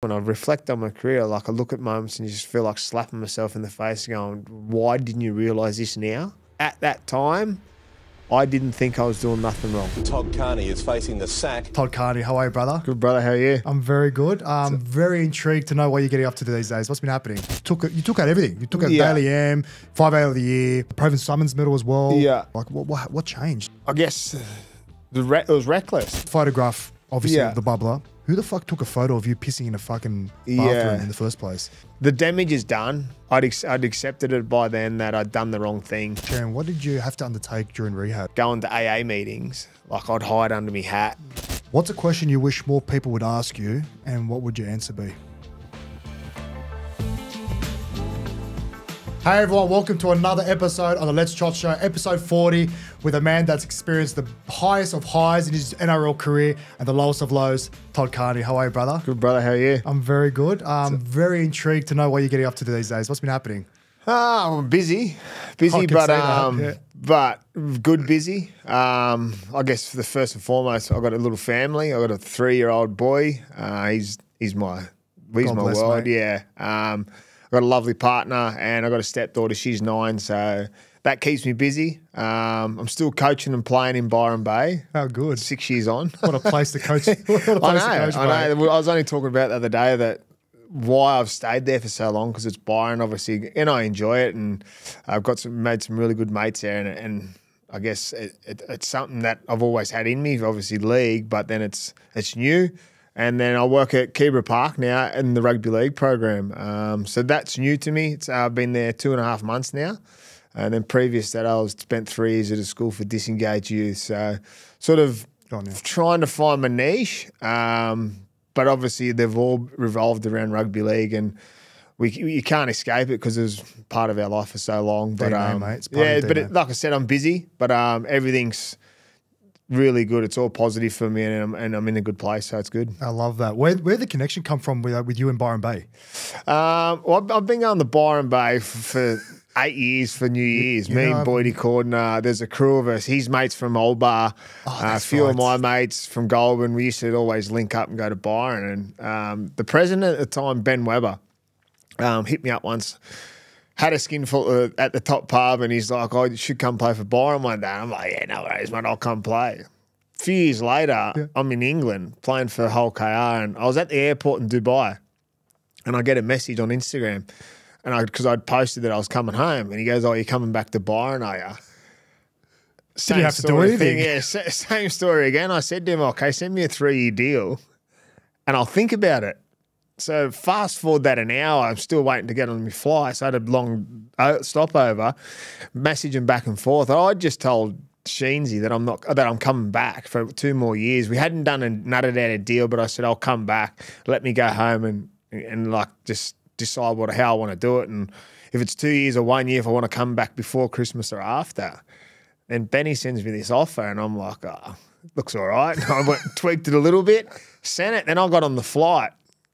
When I reflect on my career, like I look at moments and you just feel like slapping myself in the face going, why didn't you realise this now? At that time, I didn't think I was doing nothing wrong. Todd Carney is facing the sack. Todd Carney, how are you, brother? Good, brother. How are you? I'm very good. I'm very intrigued to know what you're getting up to these days. What's been happening? You took out everything. You took out Daily M, 5A of the Year, Proven Summons Medal as well. Yeah. Like, what changed? I guess it was reckless. Photograph, obviously, of the bubbler. Who the fuck took a photo of you pissing in a fucking bathroom in the first place? The damage is done. I'd accepted it by then that I'd done the wrong thing. Sharon, what did you have to undertake during rehab? Going to AA meetings, like I'd hide under my hat. What's a question you wish more people would ask you, and what would your answer be? Hey everyone, welcome to another episode on the Let's Trot Show, episode 40, with a man that's experienced the highest of highs in his NRL career and the lowest of lows, Todd Carney. How are you, brother? Good, brother. How are you? I'm very good. I'm very intrigued to know what you're getting up to these days. What's been happening? I'm busy, but good busy. I guess the first and foremost, I've got a little family. I've got a 3-year-old boy. He's my world. Mate. Yeah. I've got a lovely partner and I've got a stepdaughter. She's 9, so that keeps me busy. I'm still coaching and playing in Byron Bay. How good. 6 years on. What a place to coach. I know. I was only talking about the other day that why I've stayed there for so long, because it's Byron, obviously, and I enjoy it, and I've made some really good mates there, and I guess it's something that I've always had in me, obviously league, but then it's new. And then I work at Keebra Park now in the rugby league program. So that's new to me. I've been there 2.5 months now. And then previous to that, I spent 3 years at a school for disengaged youth. So sort of trying to find my niche. But obviously they've all revolved around rugby league, and you can't escape it because it was part of our life for so long. But DNA, mate. It's part of DNA. Like I said, I'm busy, but everything's really good. It's all positive for me, and I'm in a good place, so it's good. I love that. Where did the connection come from with you and Byron Bay? Well, I've been going to Byron Bay for 8 years for New Year's. Me and Boydie Cordner, there's a crew of us. His mates from Old Bar, a few of my mates from Goulburn. We used to always link up and go to Byron. And the president at the time, Ben Webber, hit me up once. Had a skinful at the top pub, and he's like, you should come play for Byron one day. I'm like, yeah, no worries, mate, I'll come play. A few years later, I'm in England playing for Hull KR, and I was at the airport in Dubai, and I get a message on Instagram, and because I'd posted that I was coming home, and he goes, you're coming back to Byron, are you? Did you have to do anything? Yeah, same story again. I said to him, okay, send me a 3-year deal, and I'll think about it. So fast forward that an hour, I'm still waiting to get on my flight. So I had a long stopover, messaging back and forth. I just told Sheensy that I'm coming back for 2 more years. We hadn't done a nutted out a deal, but I said I'll come back. Let me go home and like just decide how I want to do it, and if it's 2 years or 1 year, if I want to come back before Christmas or after. Then Benny sends me this offer, and I'm like, looks all right. I tweaked it a little bit, sent it. Then I got on the flight.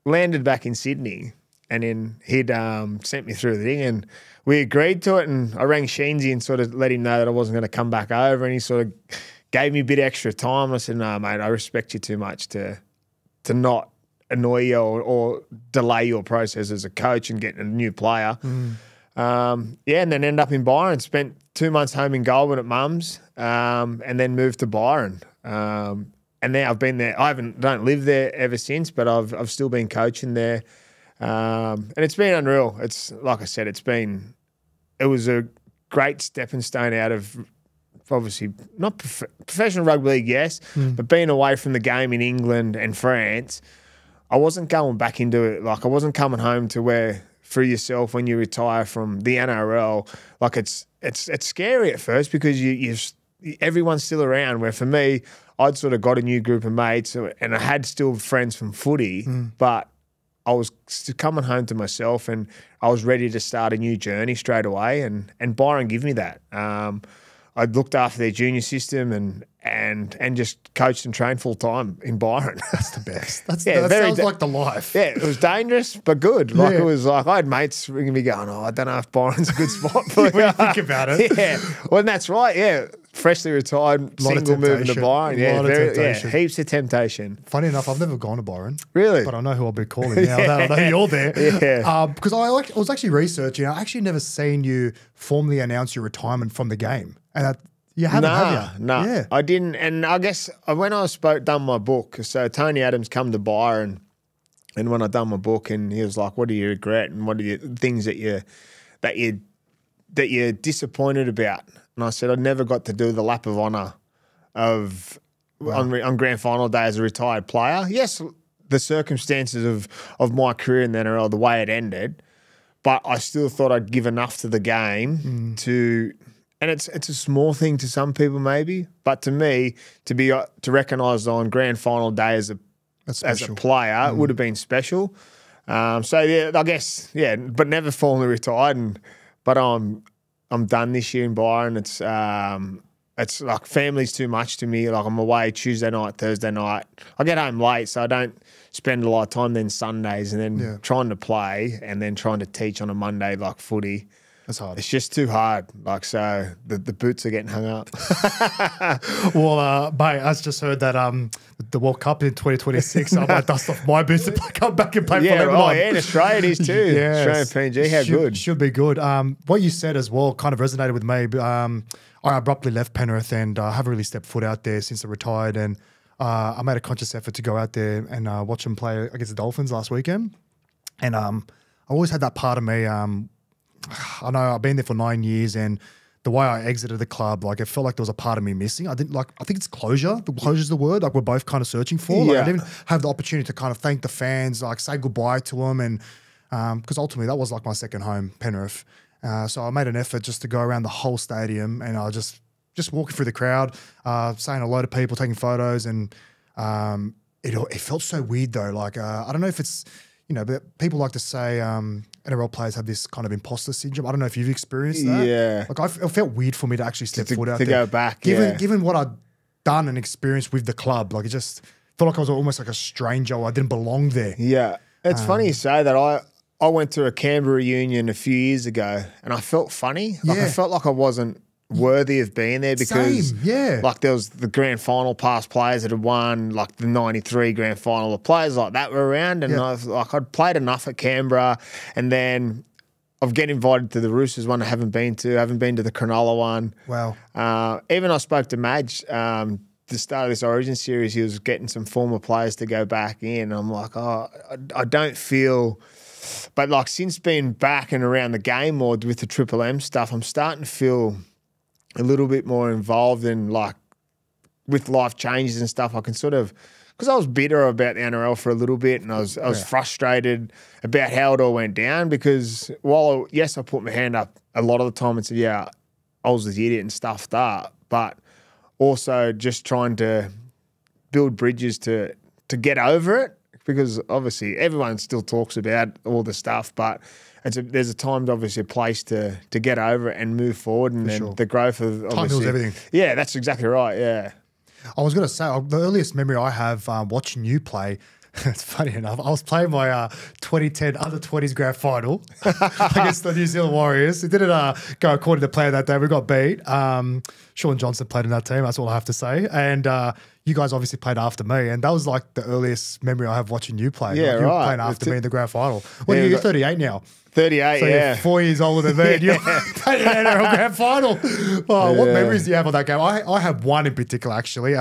Landed back in Sydney, and then he'd sent me through the thing, and we agreed to it, and I rang Sheensy and sort of let him know that I wasn't going to come back over, and he sort of gave me a bit extra time. I said, no, mate, I respect you too much to not annoy you or delay your process as a coach and getting a new player. And then ended up in Byron, spent 2 months home in Goulburn at mum's, and then moved to Byron. And now I've been there. Don't live there ever since, but I've still been coaching there, and it's been unreal. It's like I said, it was a great stepping stone out of obviously not professional rugby league, yes, but being away from the game in England and France, I wasn't going back into it. Like I wasn't coming home to where for yourself when you retire from the NRL. Like it's scary at first because everyone's still around. Where for me, I'd sort of got a new group of mates, and I had still friends from footy, but I was coming home to myself, and I was ready to start a new journey straight away. And Byron gave me that. I looked after their junior system and just coached and trained full time in Byron. That's the best. That sounds like the life. Yeah, it was dangerous but good. Like it was like I had mates ringing me going, I don't know if Byron's a good spot for you. When you think about it. Yeah, well, and that's right. Yeah. freshly retired, Lot of single moving to temptation. Byron. Yeah, Lot of temptation. heaps of temptation. Funny enough, I've never gone to Byron. Really? But I know who I'll be calling now. I know you're there. Yeah. Because I was actually researching. I actually never seen you formally announce your retirement from the game. And you haven't, have you? No, Yeah. I didn't. And I guess when I done my book, so Tony Adams come to Byron, and when I done my book, and he was like, "What do you regret? And what are the things that you're disappointed about?" And I said, "I never got to do the lap of honour on grand final day as a retired player. Yes, the circumstances of my career in the NRL, the way it ended, but I still thought I'd give enough to the game to." And it's a small thing to some people maybe, but to me, to recognise on grand final day as a player would have been special. So yeah, I guess but never formally retired. But I'm done this year in Byron. It's like family's too much to me. Like I'm away Tuesday night, Thursday night. I get home late, so I don't spend a lot of time then Sundays, and then trying to play and then trying to teach on a Monday like footy. That's hard. It's just too hard. Like, so the boots are getting hung up. Well, mate, I just heard that the World Cup in 2026, I might dust off my boots to come back and play for Lebanon. Oh, yeah, in Australia it is too. Australian PNG, how good. Should be good. What you said as well kind of resonated with me. I abruptly left Penrith and haven't really stepped foot out there since I retired. And I made a conscious effort to go out there and watch them play against the Dolphins last weekend. And I always had that part of me. I know I've been there for 9 years, and the way I exited the club, like it felt like there was a part of me missing. I think it's closure. The closure is the word. Like we're both kind of searching for. Like I didn't have the opportunity to kind of thank the fans, like say goodbye to them, and because ultimately that was like my second home, Penrith. So I made an effort just to go around the whole stadium, and I just walking through the crowd, saying hello to people, taking photos, and it felt so weird though. Like I don't know if it's but people like to say NRL players have this kind of imposter syndrome. I don't know if you've experienced that. Yeah. Like it felt weird for me to actually step foot out there. To go back, Given what I'd done and experienced with the club, like it just felt like I was almost like a stranger. I didn't belong there. Yeah. It's funny you say that. I went to a Canberra reunion a few years ago and I felt funny. Like I felt like I wasn't worthy of being there because like there was the grand final past players that had won, like the 93 grand final, the players like that were around, and I'd played enough at Canberra, and then I've get invited to the Roosters one I haven't been to the Cronulla one. Wow. Even I spoke to Madge the start of this Origin series. He was getting some former players to go back in. I'm like, I don't feel, but like since being back and around the game more with the Triple M stuff, I'm starting to feel a little bit more involved in like with life changes and stuff. I can sort of, because I was bitter about the NRL for a little bit, and I was frustrated about how it all went down, because while I put my hand up a lot of the time and said, yeah, I was the idiot and stuffed up, but also just trying to build bridges to get over it, because obviously everyone still talks about all the stuff, but there's a time, obviously, a place to get over it and move forward, and then the growth of obviously, time heals everything. Yeah, that's exactly right. Yeah, I was going to say the earliest memory I have watching you play. It's funny enough. I was playing my 2010 under-20s grand final against the New Zealand Warriors. It didn't go according to plan that day. We got beat. Sean Johnson played in that team. That's all I have to say. And you guys obviously played after me. And that was like the earliest memory I have watching you play. Yeah, like you were playing after me in the grand final. Well, you're 38 now. 38, so you're 4 years older than me. And you're playing in an NRL grand final. What memories do you have of that game? I have one in particular, actually.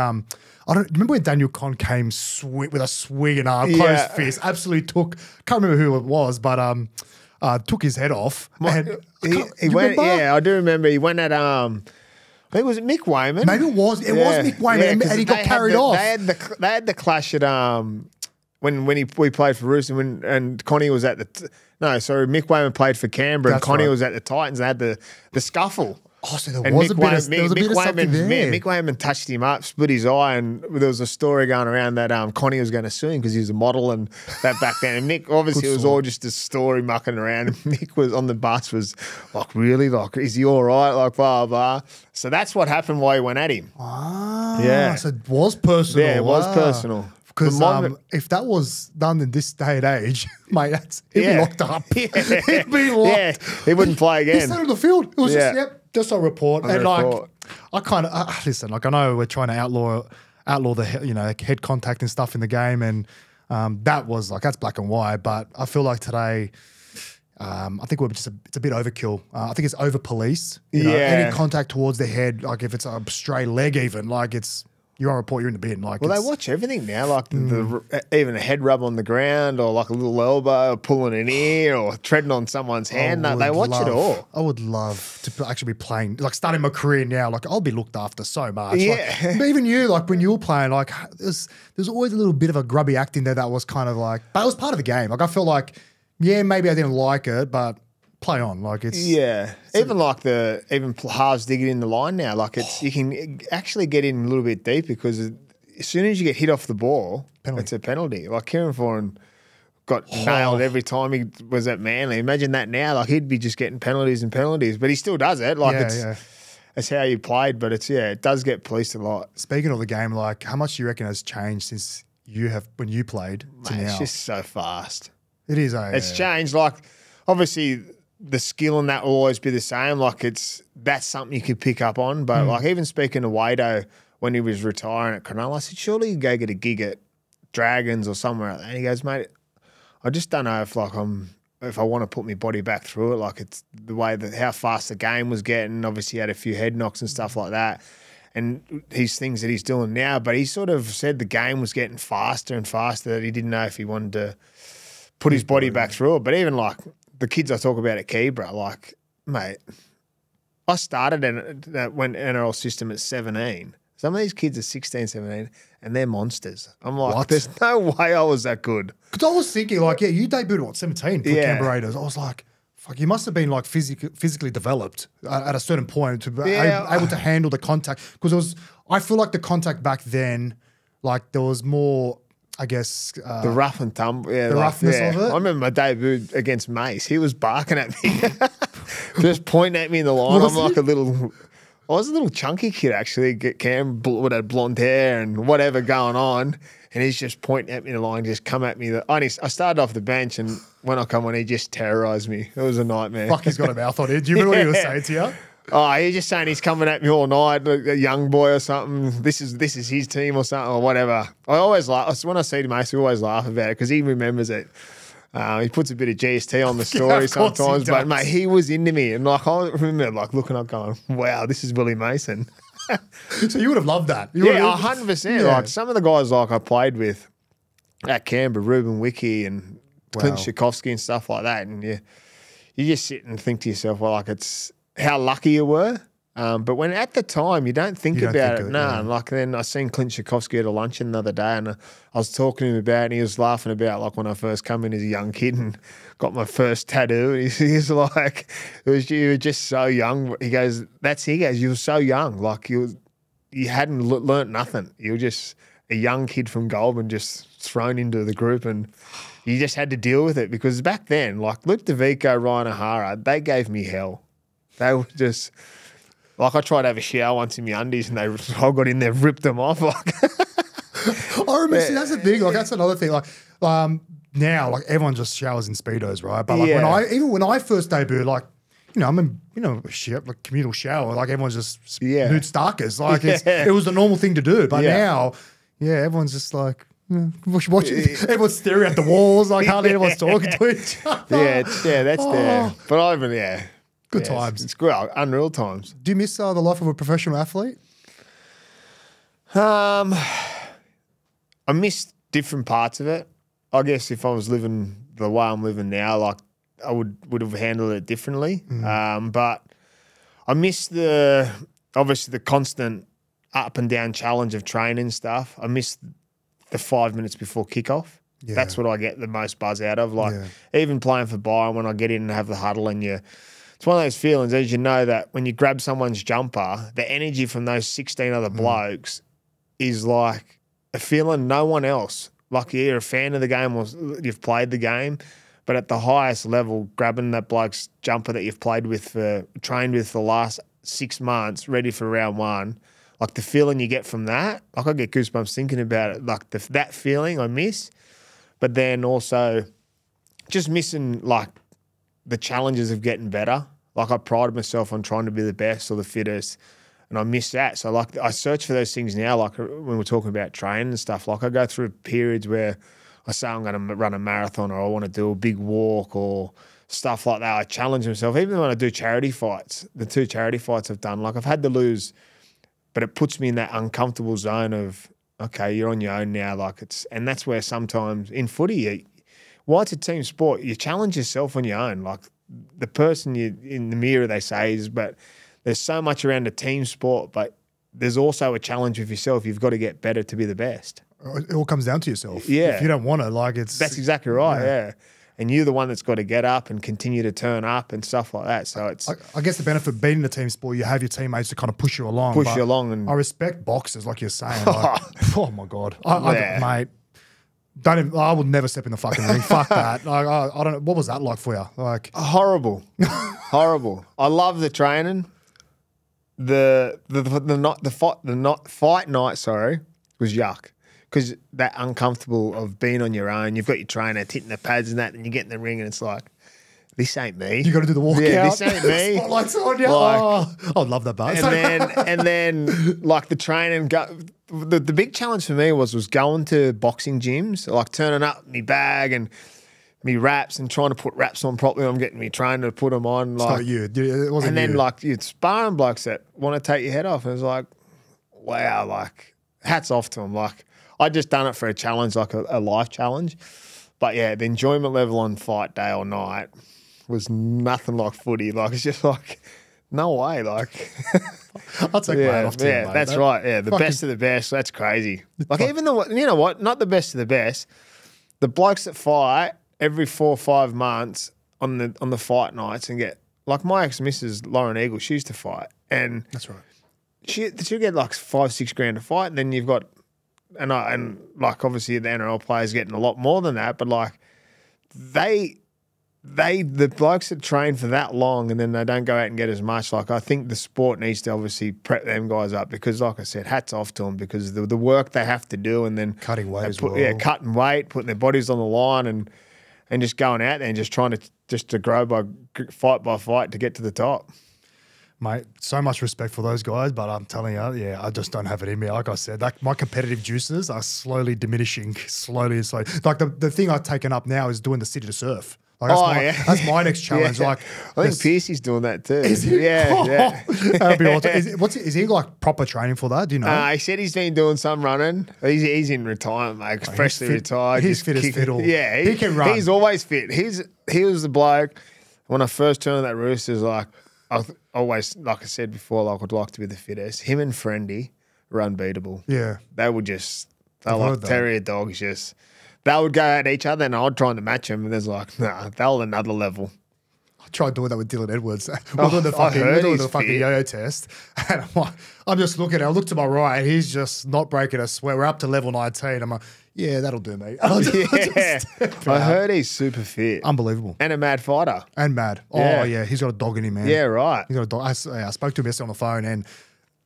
I don't remember when Daniel Conn came with a swing and closed fist. Absolutely took. Can't remember who it was, but took his head off. He went. Yeah, I do remember. He went at I think was it Mick Wayman? Maybe it was. It was Mick Wayman, and he got carried off. They had the clash at when we played for Roosters and Connie was at Mick Wayman played for Canberra, and Connie was at the Titans and had the scuffle. Oh, so there was a bit of something there. Mick Wayman touched him up, split his eye, and there was a story going around that Connie was going to sue him because he was a model and that back then. And Mick, obviously, it was all just a story mucking around. And Mick was on the bus, was like, really? Like, is he all right? Like, blah, blah. So that's what happened while he went at him. Ah, so it was personal. Yeah, it was personal. Because if that was done in this day and age, mate, he'd be locked up. He'd be locked. Yeah, he wouldn't play again. He stayed on the field. It was just, Just a report. On the And like, report. I kind of listen. Like, I know we're trying to outlaw the head contact and stuff in the game, and that's black and white. But I feel like today, I think it's a bit overkill. I think it's over police. You know, any contact towards the head, like if it's a stray leg, even like you're on report, you're in the bin. Like, Well, they watch everything now, like even a head rub on the ground, or like a little elbow, or pulling an ear, or treading on someone's hand. No, they watch it all. I would love to actually be playing, like starting my career now. Like I'll be looked after so much. Yeah. Like, but even you, like when you were playing, like there's always a little bit of a grubby act in there that was kind of like, but it was part of the game. Like I felt like, yeah, maybe I didn't like it, but play on. Like it's even like even halves digging in the line now. Like you can actually get in a little bit deep, because as soon as you get hit off the ball, it's a penalty. Like Kieran Foran got nailed every time he was at Manly. Imagine that now. Like he'd be just getting penalties and penalties, but he still does it. Like it's how you played, but it does get policed a lot. Speaking of the game, like how much do you reckon has changed since when you played to now? It's just so fast. It is. It's changed. Like obviously the skill and that will always be the same. Like that's something you could pick up on. But like even speaking to Wado when he was retiring at Cronulla, I said, surely you go get a gig at Dragons or somewhere. And he goes, mate, I just don't know if I want to put my body back through it. Like it's the way how fast the game was getting. Obviously he had a few head knocks and stuff like that. And these things that he's doing now, but he sort of said the game was getting faster and faster, that he didn't know if he wanted to put his body back through it. But even like the kids I talk about at Keebra, like, mate, I started when NRL system at 17. Some of these kids are 16, 17, and they're monsters. I'm like, What? There's no way I was that good. Because I was thinking, like, yeah, you debuted at 17 for Canberra Raiders. I was like, fuck, you must have been like physically developed at a certain point to be able to handle the contact. Because I feel like the contact back then, like there was more, I guess, the rough and tumble, the roughness of it. I remember my debut against Mace. He was barking at me, just pointing at me in the line. I was a little chunky kid actually. Cam would have blonde hair and whatever going on, and he's just pointing at me in the line, just come at me. I started off the bench, and when I come on, he just terrorised me. It was a nightmare. Fuck, he's got a mouth on it. Do you remember what he was saying to you? Oh, he's just saying he's coming at me all night, a young boy or something. This is his team or something or whatever. I always laugh. When I see him, I always laugh about it because he remembers it. He puts a bit of GST on the story sometimes, but mate, he was into me. And like I remember like looking up going, wow, this is Willie Mason. So you would have loved that. 100%. Yeah. Like some of the guys like I played with at Canberra, Ruben Wiki and Clint Tchaikovsky and stuff like that. And you just sit and think to yourself, well, like it's how lucky you were. But when at the time you don't think about it. No, like then I seen Clint Tchaikovsky at a luncheon the other day, and I was talking to him about it, and he was laughing about like when I first come in as a young kid and got my first tattoo. And he's like, you were just so young. He goes, you were so young, like you hadn't learnt nothing. You were just a young kid from Goulburn, just thrown into the group, and you just had to deal with it because back then, like Luke DeVico, Ryan O'Hara, they gave me hell. They were just. Like I tried to have a shower once in my undies and I got in there, ripped them off. Like, I remember, see, that's the thing. Like that's another thing. Like now, like everyone just showers in Speedos, right? But like when I first debuted, like I'm in like communal shower. Like everyone's just nude starkers. Like it was the normal thing to do. But now, everyone's just like. Watching, everyone's staring at the walls. Like hardly anyone's talking to each other. That's there. But good times. It's great, unreal times. Do you miss the life of a professional athlete? I miss different parts of it. I guess if I was living the way I'm living now, like I would have handled it differently. But I miss obviously the constant up and down challenge of training stuff. I miss the 5 minutes before kickoff. Yeah. That's what I get the most buzz out of. Like even playing for Byron, when I get in and have the huddle and it's one of those feelings, as you know, that when you grab someone's jumper, the energy from those 16 other blokes is like a feeling no one else. Like you're a fan of the game or you've played the game, but at the highest level, grabbing that bloke's jumper that you've trained with for the last 6 months, ready for round one, like the feeling you get from that, like I get goosebumps thinking about it. Like that feeling I miss, but then also just missing like the challenges of getting better. Like I prided myself on trying to be the best or the fittest, and I miss that. So like I search for those things now. Like when we're talking about training and stuff, like I go through periods where I say I'm going to run a marathon or I want to do a big walk or stuff like that. I challenge myself. Even when I do charity fights, the 2 charity fights I've done, like I've had to lose, but it puts me in that uncomfortable zone of, okay, you're on your own now. Like and that's where sometimes in footy, while it's a team sport, you challenge yourself on your own. Like the person you in the mirror, they say, but there's so much around a team sport, but there's also a challenge with yourself. You've got to get better to be the best. It all comes down to yourself. Yeah. If you don't want to, like it's... That's exactly right, yeah. And you're the one that's got to get up and continue to turn up and stuff like that. So it's... I guess the benefit of being in a team sport, you have your teammates to kind of push you along. And I respect boxers, like you're saying. Like, oh, my God. Mate, don't even, I would never step in the fucking ring. Fuck that. Like, I don't know. What was that like for you? Like horrible. Horrible. I love the training. The fight night, was yuck. Because that uncomfortable of being on your own, you've got your trainer hitting the pads and that, and you get in the ring and it's like, this ain't me. You got to do the walkout. Yeah, this ain't me. Spotlight's on you. Like, I love that buzz. And then like the training, the big challenge for me was going to boxing gyms, like turning up me bag and me wraps and trying to put wraps on properly. I'm getting me trainer to put them on. Like, it's not you. It wasn't and then you. like you're sparring blokes that want to take your head off. And it's like, wow, like hats off to them. Like I just done it for a challenge, like a life challenge. But yeah, the enjoyment level on fight day or night was nothing like footy. Like it's just like, no way. Like I'll take my hat off to you, mate. That's right. Yeah, the best of the best. That's crazy. Like even you know what? Not the best of the best. The blokes that fight every 4 or 5 months on the fight nights and get like my ex-missus Lauren Eagle. She used to fight, and that's right. She'll get like 5-6 grand to fight, and then you've got and like obviously the NRL players getting a lot more than that, but like the blokes that train for that long and then they don't go out and get as much. Like I think the sport needs to obviously prep them guys up because, like I said, hats off to them because the work they have to do and then cutting weight as well. Yeah, cutting weight, putting their bodies on the line and just going out there and just trying to grow by fight to get to the top. Mate, so much respect for those guys, but I'm telling you, yeah, I just don't have it in me. Like I said, like my competitive juices are slowly diminishing, slowly. Like the thing I've taken up now is doing the city to surf. Like that's my next challenge. Yeah. Like I think Piercy's doing that too. Is he? Yeah. That'd be awesome. Is he like proper training for that? Do you know? He said he's been doing some running. He's in retirement, mate. Freshly retired. He's fit as fiddle. Yeah, he can run. He's always fit. He was the bloke when I first turned on that Roosters. Like I always, like I said before, like I'd like to be the fittest. Him and Friendy are unbeatable. Yeah, they're like terrier dogs. Just they would go at each other, and I'd try to match them. And there's like, nah, they're another level. I tried doing that with Dylan Edwards. We're doing the fucking yo-yo test. And I'm just looking. I look to my right. He's just not breaking a sweat. We're up to level 19. I'm like, yeah, that'll do me. I heard he's super fit. Unbelievable. And a mad fighter. And mad. Oh, yeah. He's got a dog in him, man. Yeah, right. He's got a dog. I spoke to him yesterday on the phone, and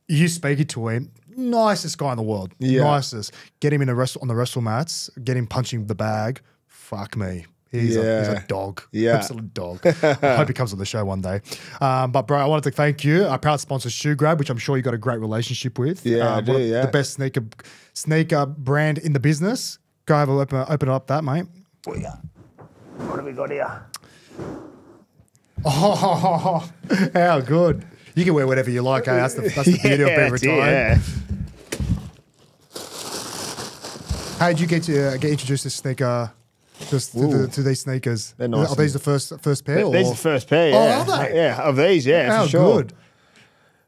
you speaking to him, nicest guy in the world. Yeah. Nicest. Get him on the wrestle mats, get him punching the bag. Fuck me. He's a dog. Yeah. Absolute dog. I hope he comes on the show one day. But, bro, I wanted to thank you. Our proud sponsor, Shoe Grab, which I'm sure you got a great relationship with. Yeah, I do, yeah. The best sneaker brand in the business. Go have a open up that, mate. What have we got here? Oh, how good. You can wear whatever you like, eh? That's the beauty of being retired. Yeah. How did you get introduced to sneaker? Just to these sneakers. They're nice. Are these the first pair? These are the first pair, yeah. Oh, are they? Yeah, of these, yeah, How for sure. good.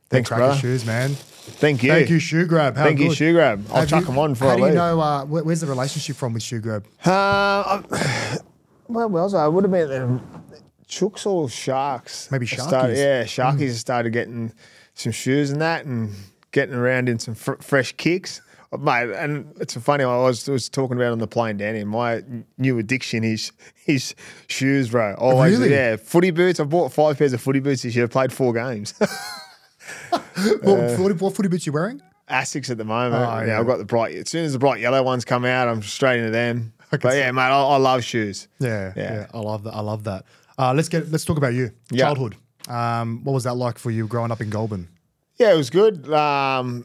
Thanks, brother. Shoes, man. Thank you. Thank you, Shoe Grab. How Thank good. you, Shoe Grab. I'll chuck them on for How do you know, where's the relationship from with Shoe Grab? Where was I? I would have been at Chooks or Sharks. Maybe Sharkies. Sharkies started getting some shoes and that and getting around in some fresh kicks. Mate, and it's funny, I was talking about on the plane down here, my new addiction is shoes, bro. Always, really? Yeah, footy boots. I bought 5 pairs of footy boots this year. I played 4 games. What footy boots you wearing? Asics at the moment. Oh, yeah. I've got the bright, as soon as the bright yellow ones come out, I'm straight into them. But yeah, mate, I love shoes. Yeah. I love that. Let's talk about you. Yeah. Childhood. What was that like for you growing up in Goulburn? Yeah, it was good. I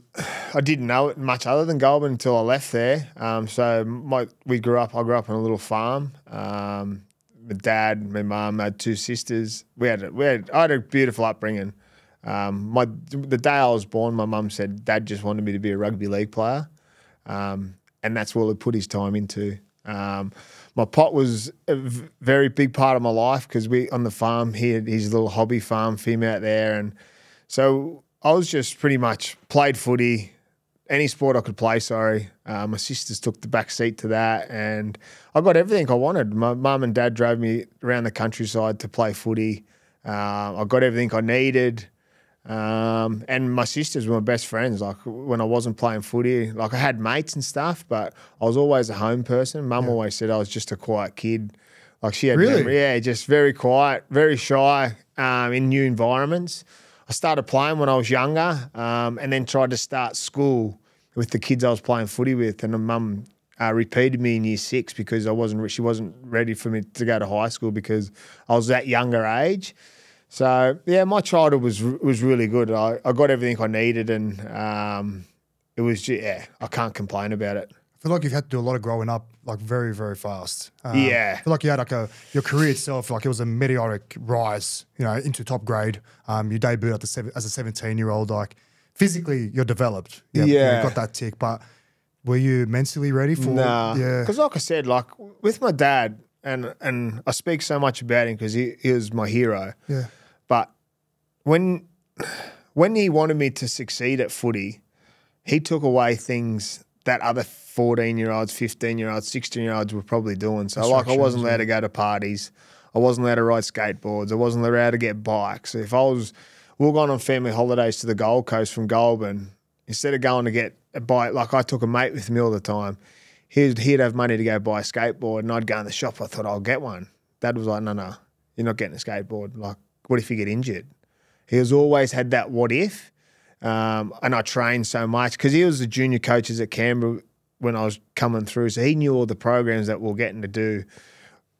didn't know it much other than Goulburn until I left there. I grew up on a little farm. My dad, my mum had two sisters. I had a beautiful upbringing. The day I was born, my mum said Dad just wanted me to be a rugby league player, and that's all he put his time into. My pot was a very big part of my life because on the farm, he had his little hobby farm for him out there, and so I was just pretty much played footy, any sport I could play, sorry. My sisters took the back seat to that, and I got everything I wanted. My mum and dad drove me around the countryside to play footy. I got everything I needed, and my sisters were my best friends. Like when I wasn't playing footy, like I had mates and stuff, but I was always a home person. Mum always said I was just a quiet kid. Like she had, just very quiet, very shy in new environments. I started playing when I was younger, and then tried to start school with the kids I was playing footy with. And my mum repeated me in year 6 because she wasn't ready for me to go to high school because I was that younger age. So yeah, my childhood was really good. I got everything I needed, and it was I can't complain about it. I feel like you've had to do a lot of growing up, like very, very fast. I Yeah. feel like you had your career itself, like it was a meteoric rise, into top grade. You debuted as a 17-year-old, like physically you're developed. You got that tick, but were you mentally ready for it? Nah. Yeah. Because like I said, like with my dad, and I speak so much about him because he was my hero. Yeah. But when he wanted me to succeed at footy, he took away things that other 14-year-olds, 15-year-olds, 16-year-olds were probably doing. So like I wasn't allowed to go to parties. I wasn't allowed to ride skateboards. I wasn't allowed to get bikes. If we were going on family holidays to the Gold Coast from Goulburn, instead of going to get a bike, like I took a mate with me all the time, he'd have money to go buy a skateboard, and I'd go in the shop. I thought, I'll get one. Dad was like, no, you're not getting a skateboard. Like, what if you get injured? He has always had that what if. And I trained so much because he was the junior coaches at Canberra when I was coming through. So he knew all the programs that we were getting to do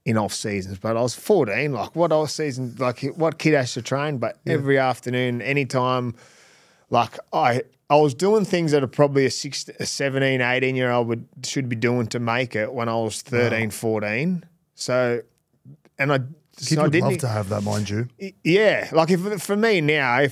in off seasons. But I was 14, like what off season, like what kid has to train? But every afternoon, anytime, like I was doing things that are probably a 17, 18-year-old should be doing to make it when I was 13, 14. So, and I Kids would love to have that, mind you. Yeah, like for me now,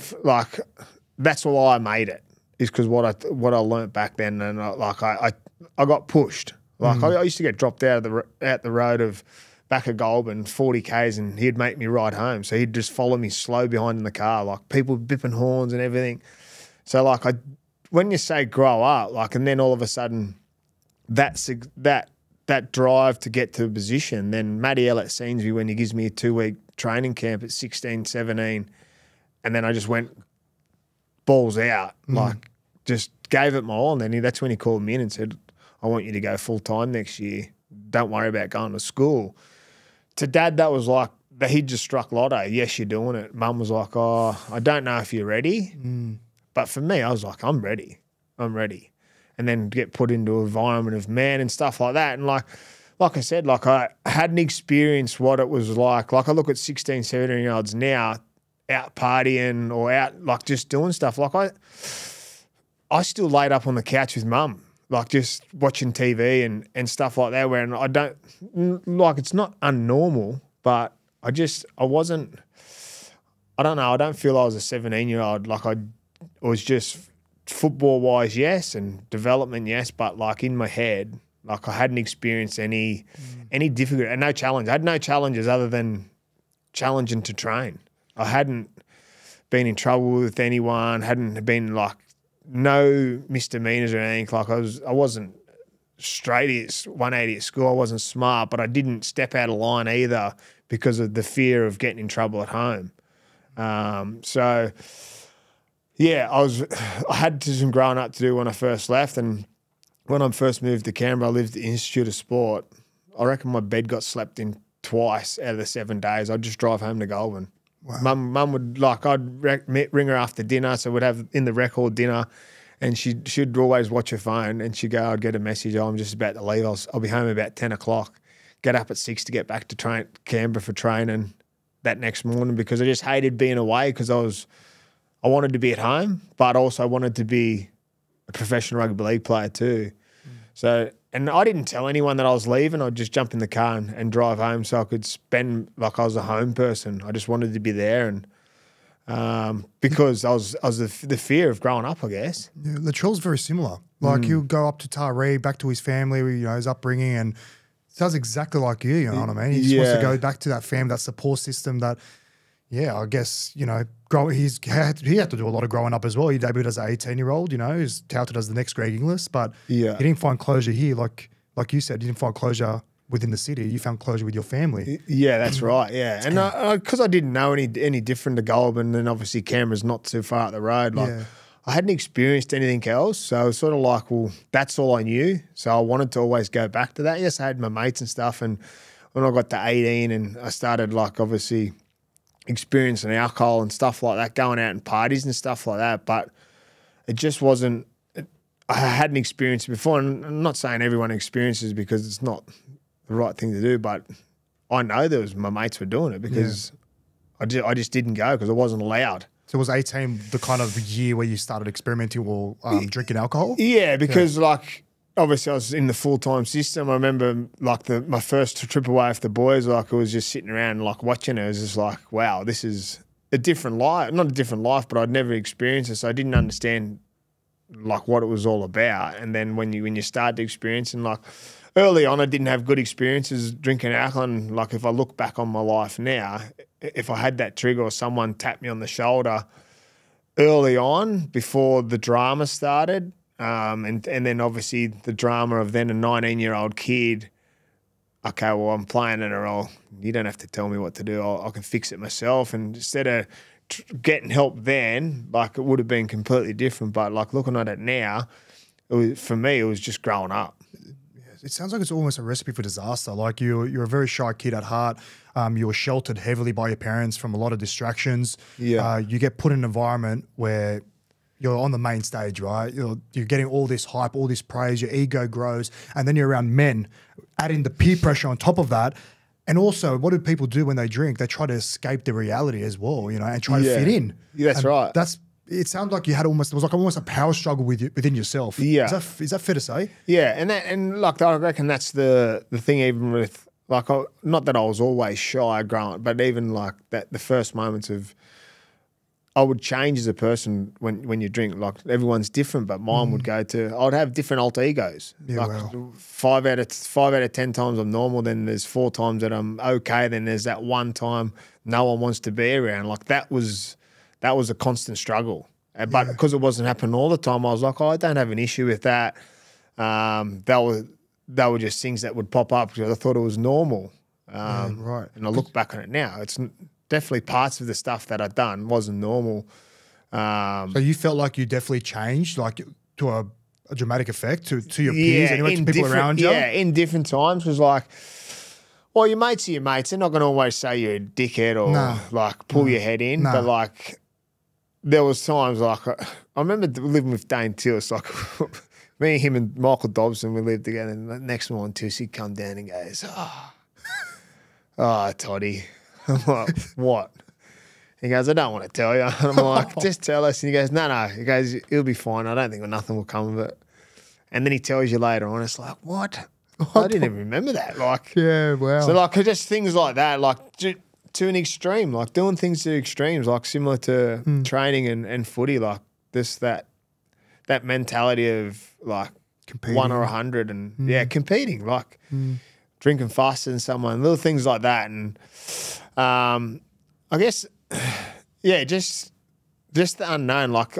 that's why I made it, is because what I learnt back then, and I got pushed. Like I used to get dropped out the road of back of Goulburn 40 k's, and he'd make me ride home. So he'd just follow me slow behind in the car, like people bipping horns and everything. So like when you say grow up, like, and then all of a sudden that drive to get to a position, then Matty Ellett sees me when he gives me a 2-week training camp at 16, 17, and then I just went balls out, like just gave it my all. And then that's when he called me in and said, I want you to go full-time next year. Don't worry about going to school. To Dad, that was like, he just struck lotto. Yes, you're doing it. Mum was like, oh, I don't know if you're ready. But for me, I was like, I'm ready. And then get put into an environment of man and stuff like that. And like I said, like I hadn't experienced what it was like. Like I look at 16, 17-year-olds now out partying or out like just doing stuff. Like I still laid up on the couch with Mum, like just watching TV and stuff like that, where I don't, like it's not unnormal, but I wasn't, I don't know, I don't feel I was a 17-year-old. Like I was just football-wise, yes, and development, yes, but like in my head, like I hadn't experienced any difficult, and no challenge. I had no challenges other than challenging to train. I hadn't been in trouble with anyone, hadn't been like no misdemeanors or anything. Like I wasn't straight at 180 at school. I wasn't smart, but I didn't step out of line either because of the fear of getting in trouble at home. So yeah, I had some growing up to do when I first left, and when I first moved to Canberra, I lived at the Institute of Sport. I reckon my bed got slept in twice out of the 7 days. I'd just drive home to Goulburn. Wow. Mum would, like, I'd ring her after dinner, so we'd have in the record dinner, and she'd always watch her phone, and she'd go, I'd get a message, I'm just about to leave. I'll be home about 10 o'clock. Get up at 6 to get back to Canberra for training. that next morning because I just hated being away because I wanted to be at home, but also wanted to be a professional rugby league player too. So, and I didn't tell anyone that I was leaving. I'd just jump in the car and drive home so I could spend like I was a home person. I just wanted to be there, and because I was the fear of growing up, I guess. Yeah, Latrell's very similar. Like he'll go up to Taree, back to his family, his upbringing, and sounds exactly like you know what I mean? He just wants to go back to that family, that support system that, I guess, he had to do a lot of growing up as well. He debuted as an 18-year-old, he's touted as the next Greg Inglis, but he didn't find closure here. Like you said, you didn't find closure within the city. You found closure with your family. Yeah, that's right, yeah. And because I didn't know any different to Goulburn, and obviously Canberra's not too far up the road, I hadn't experienced anything else. So it was sort of like, well, that's all I knew. So I wanted to always go back to that. Yes, I had my mates and stuff, and when I got to 18 and I started like obviously experiencing alcohol and stuff like that, going out and parties and stuff like that, but it just wasn't, I hadn't experienced it before. And I'm not saying everyone experiences because it's not the right thing to do, but I know my mates were doing it because I just didn't go because I wasn't allowed. So was 18 the kind of year where you started experimenting or drinking alcohol? Yeah, because like obviously I was in the full-time system. I remember like my first trip away with the boys, like I was just sitting around like watching it. It was just like, wow, this is a different life. Not a different life, but I'd never experienced it, so I didn't understand like what it was all about. And then when you start to experience, and like early on I didn't have good experiences drinking alcohol, and like if I look back on my life now, if I had that trigger or someone tapped me on the shoulder early on before the drama started, and then obviously the drama of then a 19-year-old kid, okay, well, I'm playing in a role. You don't have to tell me what to do. I can fix it myself. And instead of getting help then, like it would have been completely different. But like looking at it now, for me, it was just growing up. It sounds like it's almost a recipe for disaster. Like you're a very shy kid at heart. You were sheltered heavily by your parents from a lot of distractions. Yeah. You get put in an environment where you're on the main stage, right? You're getting all this hype, all this praise, your ego grows, and then you're around men, adding the peer pressure on top of that. And also, what do people do when they drink? They try to escape the reality as well, and try to fit in. Yeah, that's right. It sounds like you had almost a power struggle within yourself. Yeah. Is that fair to say? Yeah, and like I reckon that's the thing, even with like not that I was always shy growing, but even like that the first moments of I would change as a person when you drink. Like everyone's different, but mine would go to I'd have different alter egos. Yeah, like 5 out of 10 times I'm normal, then there's 4 times that I'm okay, then there's that one time no one wants to be around. Like that was a constant struggle. But because it wasn't happening all the time, I was like, I don't have an issue with that. They were just things that would pop up because I thought it was normal. Right. And I look back on it now, it's definitely parts of the stuff that I'd done wasn't normal. So you felt like you definitely changed, like to a dramatic effect to your peers, anyway, to people around you? Yeah, in different times. Because like, well, your mates are your mates. They're not going to always say you're a dickhead or like pull your head in. But like, there was times like, I remember living with Dane Tillis, like me, him and Michael Dobson, we lived together. And the next morning, Tillis, he'd come down and goes, oh, Toddy. I'm like, what? He goes, I don't want to tell you. And I'm like, just tell us. And he goes, no. He goes, it'll be fine. I don't think nothing will come of it. And then he tells you later on, it's like, what? I didn't even remember that. Like, yeah, wow. So like, just things like that, like to an extreme, like doing things to extremes, like similar to training and footy, like that mentality of like competing. 1 or 100 and competing, like drinking faster than someone, little things like that. And I guess, just the unknown. Like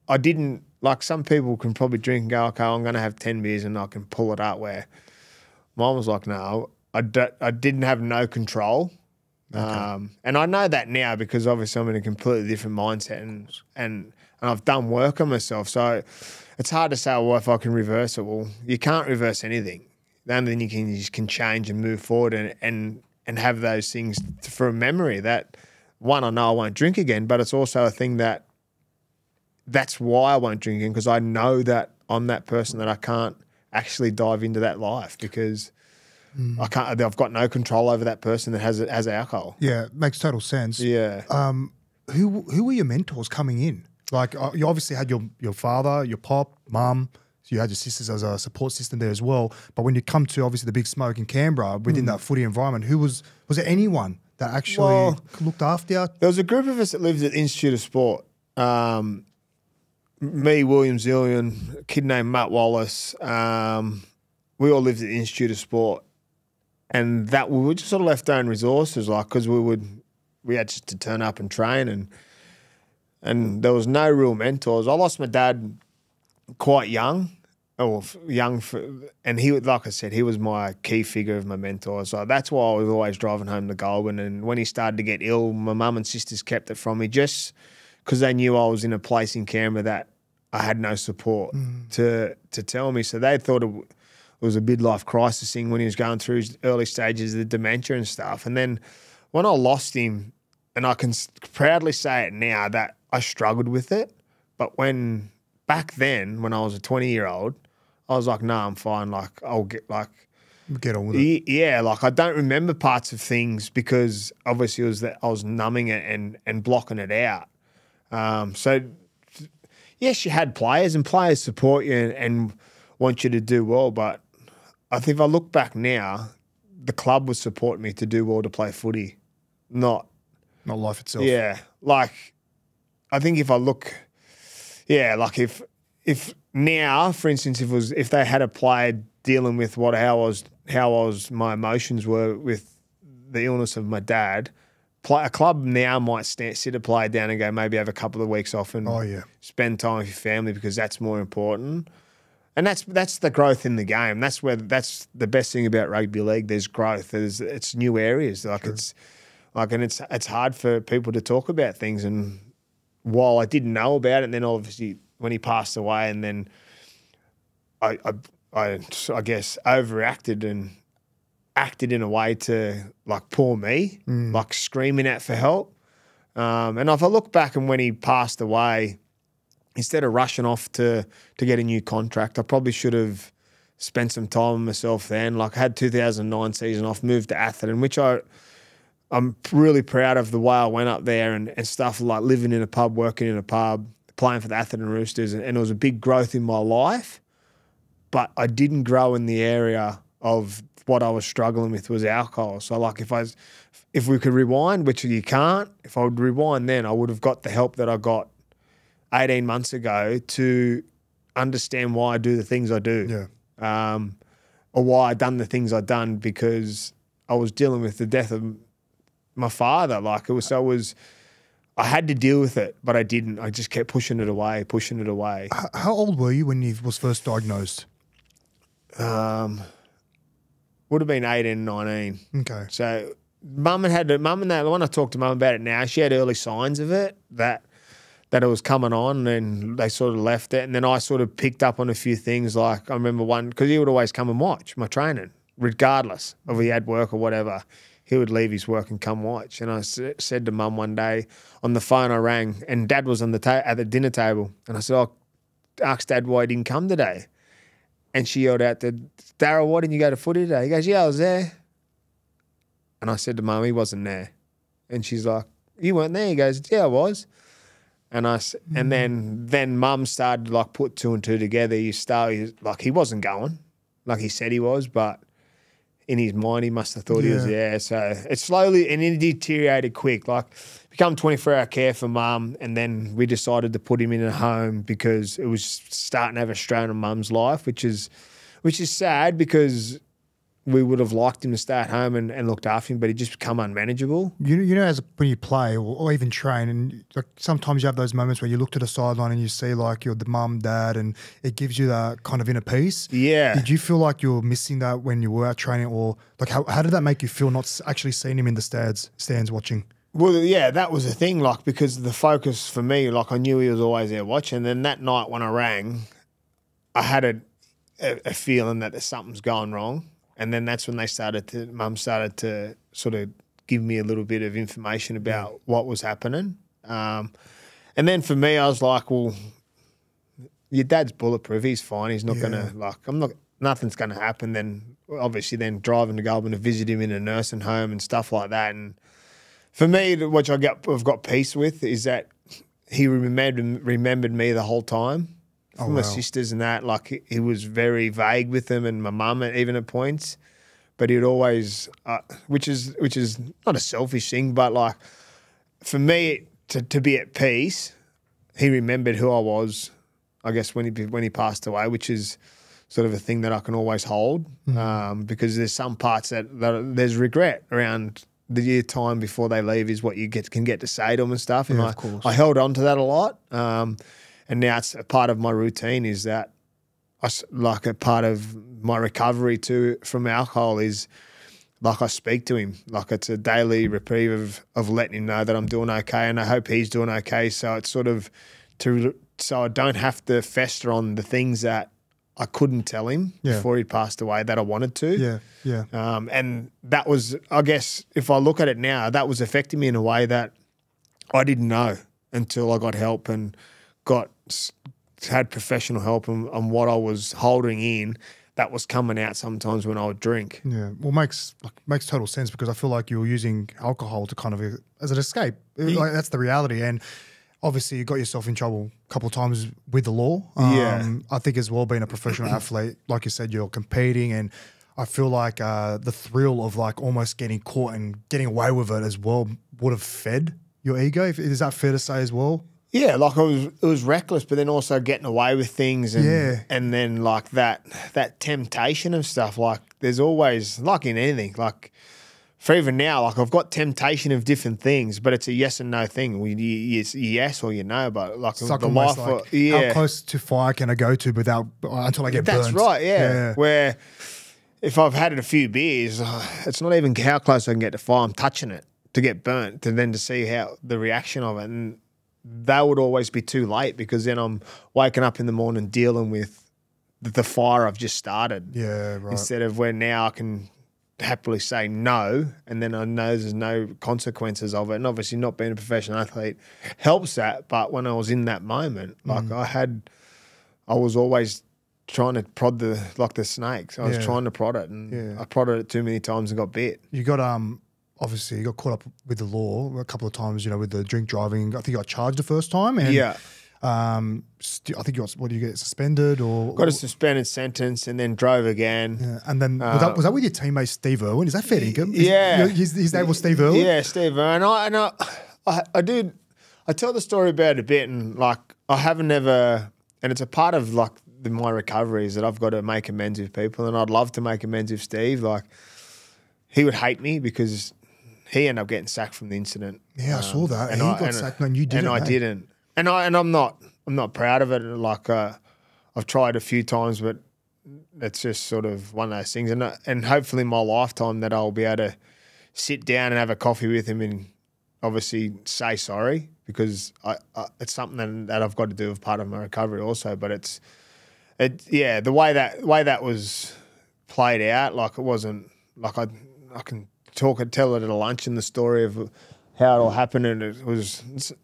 I didn't, like some people can probably drink and go, okay, I'm going to have 10 beers and I can pull it out, where mine was like, no, I didn't have no control. Okay. And I know that now because obviously I'm in a completely different mindset and I've done work on myself. So it's hard to say, well, if I can reverse it. Well, you can't reverse anything. The only thing you can change and move forward and have those things for a memory that, one, I know I won't drink again, but it's also a thing that's why I won't drink again, because I know that I'm that person that I can't actually dive into that life because I've got no control over that person that has alcohol. Yeah, makes total sense. Yeah. Who were your mentors coming in? Like you obviously had your father, your pop, mum. So you had your sisters as a support system there as well. But when you come to obviously the big smoke in Canberra within that footy environment, was there anyone that actually looked after you? There was a group of us that lived at the Institute of Sport. Me, William Zillion, a kid named Matt Wallace. We all lived at the Institute of Sport, and that we were just sort of left our own resources, like because we had just to turn up and train, and there was no real mentors. I lost my dad quite young, and he, like I said, he was my key figure of my mentor. So that's why I was always driving home to Goulburn. And when he started to get ill, my mum and sisters kept it from me just because they knew I was in a place in Canberra that I had no support to tell me. So they thought it was a midlife crisis thing when he was going through his early stages of the dementia and stuff. And then when I lost him, and I can proudly say it now that I struggled with it, but back then, when I was a 20-year-old, I was like, no, I'm fine. Like, I'll get on with it. Yeah, like I don't remember parts of things because obviously it was that I was numbing it and blocking it out. So, yes, you had players and players support you and want you to do well, but I think if I look back now, the club was supporting me to do well to play footy, not life itself. Yeah, like I think if I look... Yeah, like if now, for instance, if they had a player dealing with how my emotions were with the illness of my dad, a club now might sit a player down and go, maybe have a couple of weeks off and spend time with your family because that's more important. And that's the growth in the game. That's the best thing about rugby league. There's growth. It's new areas. Like it's hard for people to talk about things. And while I didn't know about it, and then obviously when he passed away, and then I guess overreacted and acted in a way to like poor me, like screaming out for help. And if I look back and when he passed away, instead of rushing off to get a new contract, I probably should have spent some time with myself then. Like I had 2009 season off, moved to Atherton, which I'm really proud of the way I went up there and stuff like living in a pub, working in a pub, playing for the Atherton Roosters. And it was a big growth in my life, but I didn't grow in the area of what I was struggling with was alcohol. So like if we could rewind, which you can't, if I would rewind then, I would have got the help that I got 18 months ago to understand why I do the things I do. Yeah. Or why I done the things I done, because I was dealing with the death of my father. Like I had to deal with it, but I didn't. I just kept pushing it away. How old were you when you was first diagnosed? Would have been 18, 19. Okay. So mum and dad, when I talked to mum about it now, she had early signs of it, that it was coming on, and they sort of left it. And then I sort of picked up on a few things. Like I remember one, because he would always come and watch my training, regardless of if he had work or whatever. He would leave his work and come watch. And I said to mum one day on the phone, I rang, and dad was on at the dinner table. And I said, oh, ask dad why he didn't come today. And she yelled out to Darryl, why didn't you go to footy today? He goes, yeah, I was there. And I said to mum, he wasn't there. And she's like, you weren't there? He goes, yeah, I was. And and then mum started to like put two and two together. Like he wasn't going, like he said he was, but in his mind he must have thought he was there. So it slowly, and it deteriorated quick. Like become 24-hour care for mum, and then we decided to put him in a home because it was starting to have a strain on mum's life, which is sad because we would have liked him to stay at home and looked after him, but he just become unmanageable. You know, when you play or even train, and like sometimes you have those moments where you look to the sideline and you see like the mum, dad, and it gives you that kind of inner peace. Yeah. Did you feel like you were missing that when you were out training, or like how did that make you feel not actually seeing him in the stands watching? Well, yeah, that was the thing, like because the focus for me, like I knew he was always there watching. And then that night when I rang, I had a feeling that there's something's going wrong. And then that's when mum started to sort of give me a little bit of information about what was happening. And then for me, I was like, well, your dad's bulletproof. He's fine. He's not going to nothing's going to happen. Then obviously then driving to Goulburn to visit him in a nursing home and stuff like that. And for me, which I've got peace with, is that he remembered me the whole time. From my sisters and that, like he was very vague with them, and my mum even at points. But he'd always, which is not a selfish thing, but like for me to be at peace, he remembered who I was. I guess when he passed away, which is sort of a thing that I can always hold, because there's some parts that there's regret around the year time before they leave is what you can get to say to them and stuff. And of course. I held on to that a lot. And now it's a part of my routine is that like a part of my recovery from alcohol is like I speak to him. Like it's a daily reprieve of letting him know that I'm doing okay and I hope he's doing okay. So it's sort of so I don't have to fester on the things that I couldn't tell him before he passed away that I wanted to. Yeah. And that was, I guess, if I look at it now, that was affecting me in a way that I didn't know until I got help and had professional help on what I was holding in that was coming out sometimes when I would drink. Yeah, well, makes total sense because I feel like you were using alcohol to kind of as an escape. Like that's the reality, and obviously you got yourself in trouble a couple of times with the law. I think as well being a professional athlete, like you said, you're competing, and I feel like the thrill of like almost getting caught and getting away with it as well would have fed your ego. Is that fair to say as well? Yeah, like it was reckless, but then also getting away with things, and then like that temptation of stuff. Like there's always, like in anything, like for even now, like I've got temptation of different things, but it's a yes and no thing. Yes or you know, but like it's like the almost life, like how close to fire can I go to without until I get burnt? That's right, yeah. Where if I've had a few beers, it's not even how close I can get to fire. I'm touching it to get burnt, and then to see how the reaction of it. And that would always be too late because then I'm waking up in the morning dealing with the fire I've just started. Yeah, right. Instead of where now I can happily say no, and then I know there's no consequences of it. And obviously not being a professional athlete helps that. But when I was in that moment, like I was always trying to prod the snakes. I was trying to prod it, and I prodded it too many times and got bit. You got obviously you got caught up with the law a couple of times, with the drink driving. I think you got charged the first time. And, I think you got, what do you get, suspended or? Got a suspended sentence and then drove again. Yeah. And then was that with your teammate Steve Irwin? Is that fair dinkum? Yeah. His name was Steve Irwin? Yeah, Steve Irwin. I tell the story about it a bit, and like I haven't ever, and it's a part of like my recovery is that I've got to make amends with people, and I'd love to make amends with Steve. Like he would hate me because he ended up getting sacked from the incident. Yeah, I saw that. And he got sacked and you didn't. And I didn't. And I'm not proud of it. Like I've tried a few times, but it's just sort of one of those things. And hopefully in my lifetime that I'll be able to sit down and have a coffee with him and obviously say sorry, because it's something that I've got to do as part of my recovery also. But the way that was played out, like it wasn't like I can tell it at a luncheon, the story of how it all happened, and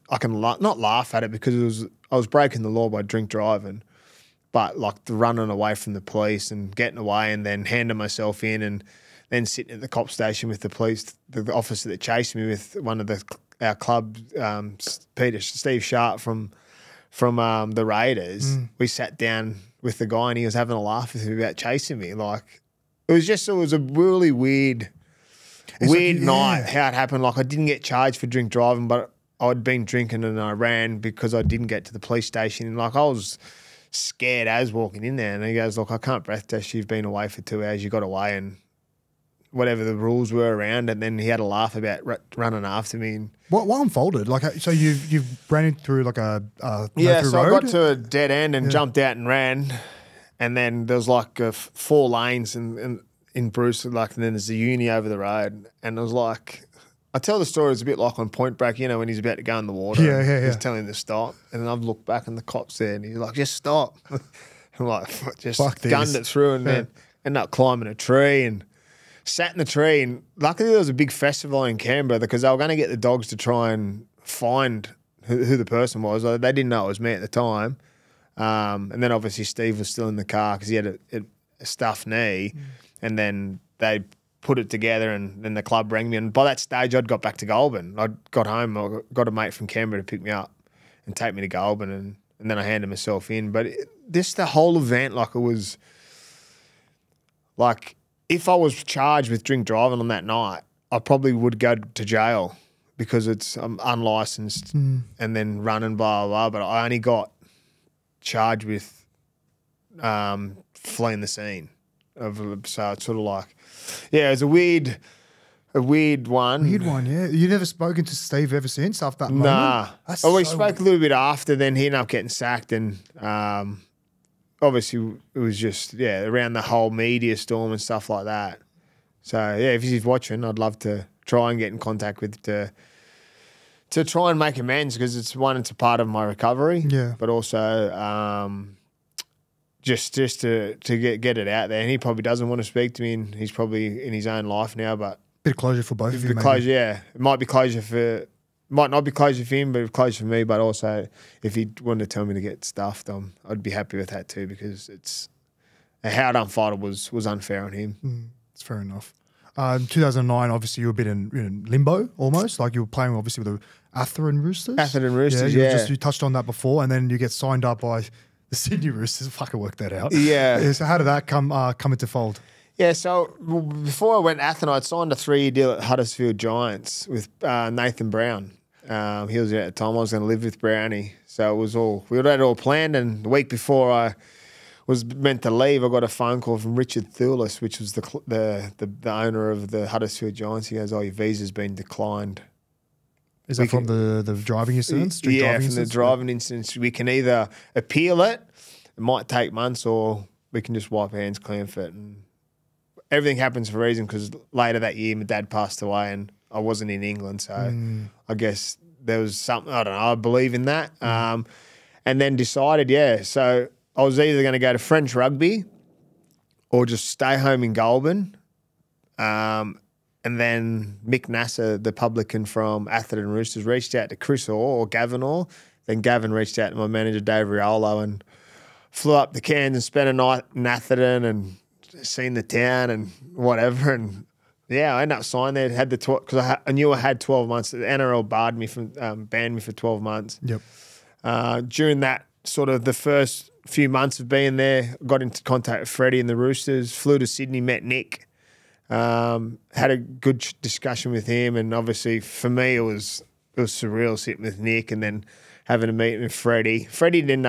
I can not laugh at it because I was breaking the law by drink driving, but like the running away from the police and getting away and then handing myself in and then sitting at the cop station with the police, the officer that chased me with one of our club, Steve Sharp from the Raiders. We sat down with the guy and he was having a laugh with me about chasing me. Like it was a really weird night how it happened. Like I didn't get charged for drink driving, but I'd been drinking and I ran because I didn't get to the police station. And like I was scared as walking in there. And he goes, "Look, I can't breath test you. You've been away for 2 hours. You got away," and whatever the rules were around. And then he had a laugh about running after me. And what unfolded? Like, so you've ran through like a so road? I got to a dead end and jumped out and ran. And then there was like 4 lanes in Bruce, like, and then there's the uni over the road. And it was like, I tell the story, it's a bit like on Point Break, when he's about to go in the water. Yeah. He's telling him to stop. And then I've looked back and the cop's there and he's like, "Just stop." I'm like, just gunned it through and then ended up climbing a tree and sat in the tree. And luckily there was a big festival in Canberra because they were going to get the dogs to try and find who the person was. They didn't know it was me at the time. And then obviously Steve was still in the car because he had stuffed knee, and then they put it together, and then the club rang me. And by that stage, I'd got back to Goulburn. I'd got home. I got a mate from Canberra to pick me up and take me to Goulburn, and then I handed myself in. But the whole event, like it was, like if I was charged with drink driving on that night, I probably would go to jail because it's unlicensed and then running blah, blah, blah. But I only got charged with fleeing the scene. So it's sort of like, yeah, it was a weird one. Weird one, yeah. You never spoken to Steve ever since after that moment? Nah. Well, we spoke a little bit after, then he ended up getting sacked, and obviously it was just, around the whole media storm and stuff like that. So, yeah, if he's watching, I'd love to try and get in contact with to try and make amends, because it's a part of my recovery. Yeah. But also just to get it out there. And he probably doesn't want to speak to me, and he's probably in his own life now, but bit of closure for both of you, maybe. Closure, yeah. It might be closure might not be closure for him, but closure for me. But also, if he wanted to tell me to get stuffed, I'd be happy with that too, because it's how it unfolded was unfair on him. It's fair enough. In 2009, obviously you were a bit in limbo almost, like you were playing obviously with the Atherton Roosters. Atherton Roosters, yeah. You touched on that before, and then you get signed up by the Sydney Roosters. Fucking work that out. Yeah. So how did that come into fold? Yeah, so before I went to Atherton, I'd signed a 3-year deal at Huddersfield Giants with Nathan Brown. He was there at the time. I was going to live with Brownie. So we had it all planned, and the week before I was meant to leave, I got a phone call from Richard Thulis, which was the owner of the Huddersfield Giants. He goes, your visa's been declined. Is that from the driving incidents? The driving incidents. We can either appeal it might take months, or we can just wipe our hands clean for it. And everything happens for a reason, because later that year my dad passed away and I wasn't in England. So I guess there was something, I don't know, I believe in that. And then decided, so I was either going to go to French rugby or just stay home in Goulburn. And then Mick Nasser, the publican from Atherton Roosters, reached out to Chris Orr or Gavin Orr. Then Gavin reached out to my manager, Dave Riolo, and flew up to Cairns and spent a night in Atherton and seen the town and whatever. And, I ended up signing there. Had because I knew I had 12 months. The NRL banned me for 12 months. Yep. During that sort of the first few months of being there, got into contact with Freddie and the Roosters, flew to Sydney, met Nick. Had a good discussion with him, and obviously for me it was surreal sitting with Nick and then having a meeting with Freddie. Freddie didn't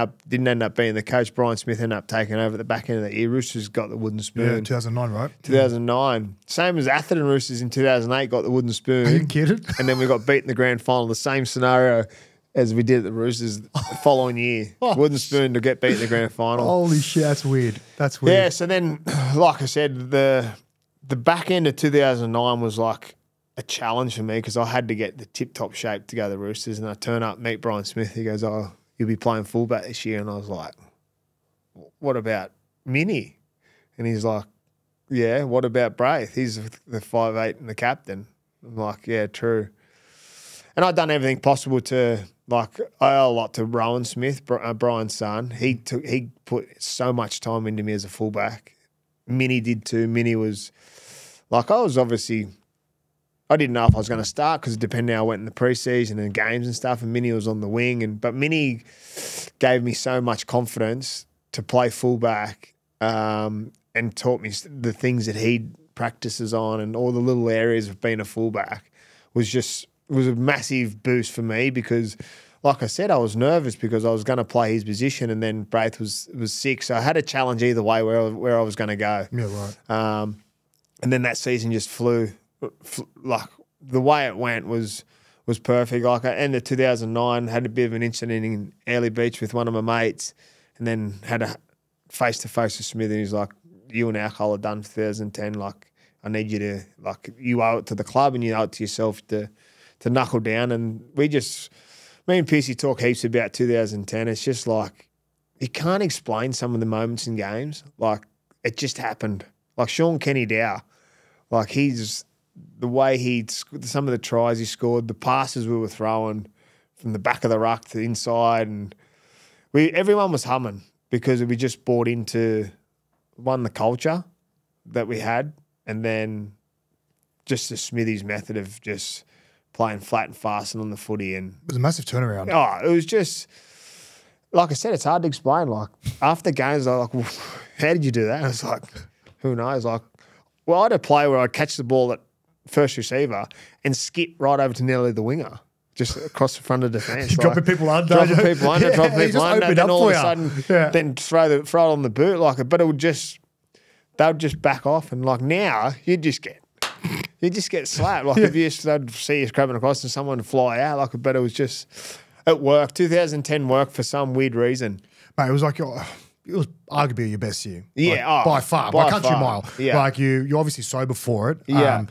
end up being the coach. Brian Smith ended up taking over at the back end of the year. Roosters got the wooden spoon. Yeah, 2009, right? 2009. Same as Atherton Roosters in 2008 got the wooden spoon. Are you kidding? And then we got beat in the grand final. The same scenario as we did at the Roosters the following year. Wooden spoon to get beat in the grand final. Holy shit, that's weird. That's weird. Yeah, so then, like I said, the back end of 2009 was like a challenge for me, because I had to get the tip-top shape to go to the Roosters, and I turn up, meet Brian Smith. He goes, you'll be playing fullback this year. And I was like, what about Minnie? And he's like, yeah, what about Bryce? He's the 5'8" and the captain. I'm like, yeah, true. And I'd done everything possible to, like, I owe a lot to Rowan Smith, Brian's son. He put so much time into me as a fullback. Minnie did too. Minnie was, like, I didn't know if I was going to start, because it depended how I went in the preseason and games and stuff, and Minnie was on the wing. But Minnie gave me so much confidence to play fullback, and taught me the things that he practices on, and all the little areas of being a fullback was a massive boost for me, because, like I said, I was nervous because I was going to play his position, and then Braith was sick. So I had a challenge either way where I was going to go. Yeah, right. And then that season just flew. Like, the way it went was perfect. Like, I ended 2009, had a bit of an incident in Airlie Beach with one of my mates, and then had a face-to-face with Smith, and he's like, you and Alcohol are done for 2010. Like, I need you to, like, you owe it to the club and you owe it to yourself to knuckle down. And me and Piercy talk heaps about 2010. It's just like, you can't explain some of the moments in games. Like, it just happened. Like Sean Kenny Dow, like, the way some of the tries he scored, the passes we were throwing from the back of the ruck to the inside, and everyone was humming, because we just bought into, the culture that we had, and then just the Smithies method of just playing flat and fast and on the footy. And It was a massive turnaround. oh, it was just, like I said, it's hard to explain. Like, after games, I was like, well, how did you do that? And I was like, who knows? Like, well, I had a play where I'd catch the ball at first receiver and skip right over to nearly the winger, just across the front of the defence. Dropping people under. Dropping people under, dropping he people just under. opened Then up all of for a you. sudden, then throw it on the boot. Like, but it would just, they would just back off. And like now, you just get slapped. Like if you started to see us grabbing across and someone would fly out, like, but it was just, it worked. 2010 worked for some weird reason. Mate, it was like it was arguably your best year. Yeah, like, by far, by country far. mile. Yeah. Like you're obviously sober for it. Yeah.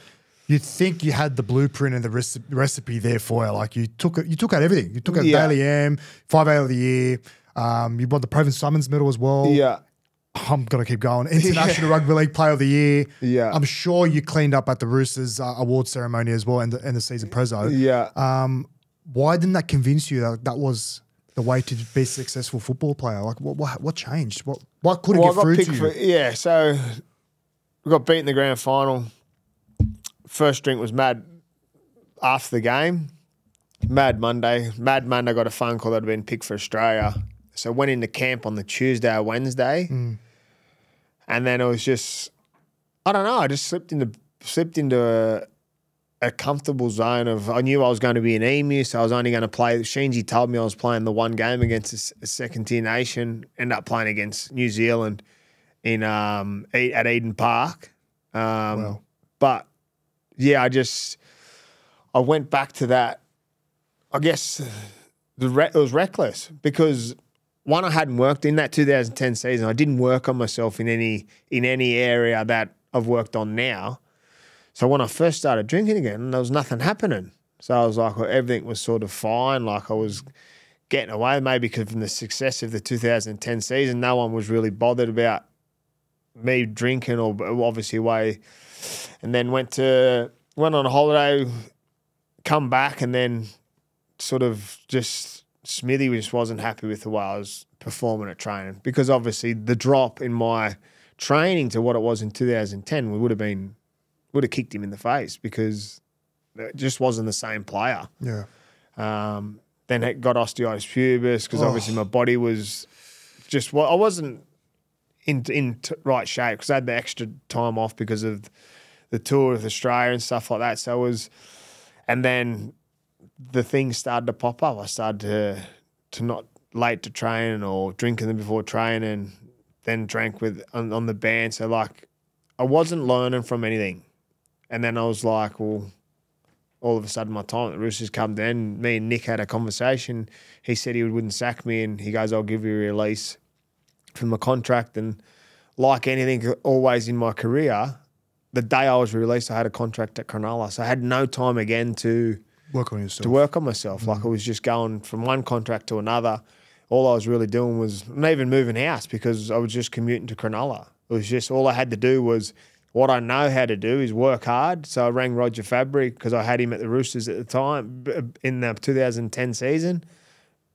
You'd think you had the blueprint and the recipe there for you. Like you took out everything. You took out Yeah. Daily M, 5A of the year. You won the Province Summons medal as well. Yeah. I'm going to keep going. International Rugby League Player of the Year. Yeah. I'm sure you cleaned up at the Roosters award ceremony as well and the season prezzo. Yeah. Why didn't that convince you that that was the way to be a successful football player? Like what changed? What couldn't Well, get I got through picked to you? yeah, so we got beat in the grand final. First drink was mad after the game. Mad Monday. I got a phone call that I'd been picked for Australia. So I went into camp on the Tuesday or Wednesday. And then it was just, I don't know, I just slipped into a comfortable zone of, I knew I was going to be an Emu, so I was only going to play. Sheensy told me I was playing the one game against a second-tier nation, ended up playing against New Zealand at Eden Park. Wow. But, yeah, I went back to that. I guess it was reckless because, one, I hadn't worked in that 2010 season. I didn't work on myself in any area that I've worked on now. So when I first started drinking again, there was nothing happening. So I was like, well, everything was sort of fine. Like I was getting away, maybe because from the success of the 2010 season, no one was really bothered about me drinking or obviously away. And then went on a holiday, come back, and then sort of just Smithy just wasn't happy with the way I was performing at training because obviously the drop in my training to what it was in 2010 would have kicked him in the face because it just wasn't the same player. Yeah. Then it got osteitis pubis because obviously my body was just, I wasn't in right shape because I had the extra time off because of the tour of Australia and stuff like that. So it was, and then the things started to pop up. I started to not late to train or drinking them before training, then drank on the band. So like I wasn't learning from anything. And then I was like, well, all of a sudden my time at the Roosters come then. Me and Nick had a conversation. He said he wouldn't sack me and he goes, I'll give you a release from my contract. And like anything always in my career, the day I was released, I had a contract at Cronulla. So I had no time again to Work on yourself. to work on myself. Like I was just going from one contract to another. All I was really doing was not even moving house because I was just commuting to Cronulla. It was just all I had to do was what I know how to do is work hard. So I rang Roger Fabry because I had him at the Roosters at the time in the 2010 season.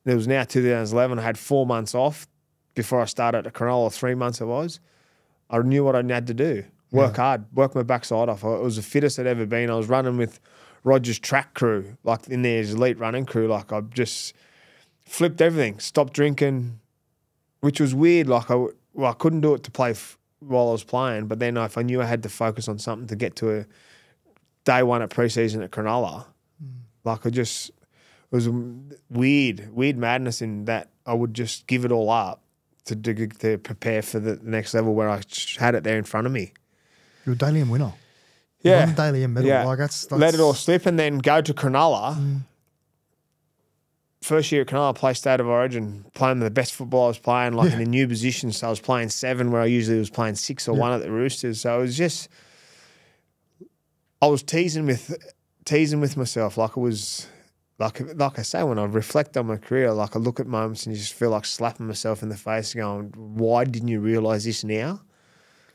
It was now 2011. I had 4 months off before I started at Cronulla, 3 months it was. I knew what I had to do. Work hard, work my backside off. It was the fittest I'd ever been. I was running with Roger's track crew, like in there, his elite running crew. Like I just flipped everything, stopped drinking, which was weird. Like I couldn't do it to play while I was playing, but then if I knew I had to focus on something to get to a day one at preseason at Cronulla, like it was weird madness in that I would just give it all up to prepare for the next level where I had it there in front of me. You're a Daily M winner. Yeah. You won the Daily M medal. Yeah. Like that's Let it all slip and then go to Cronulla. First year at Cronulla, I played State of Origin, playing the best football I was playing, like in a new position. So I was playing 7 where I usually was playing 6 or 1 at the Roosters. So it was just, I was teasing with myself. Like it was, like I say, when I reflect on my career, like I look at moments and you just feel like slapping myself in the face going, why didn't you realise this now?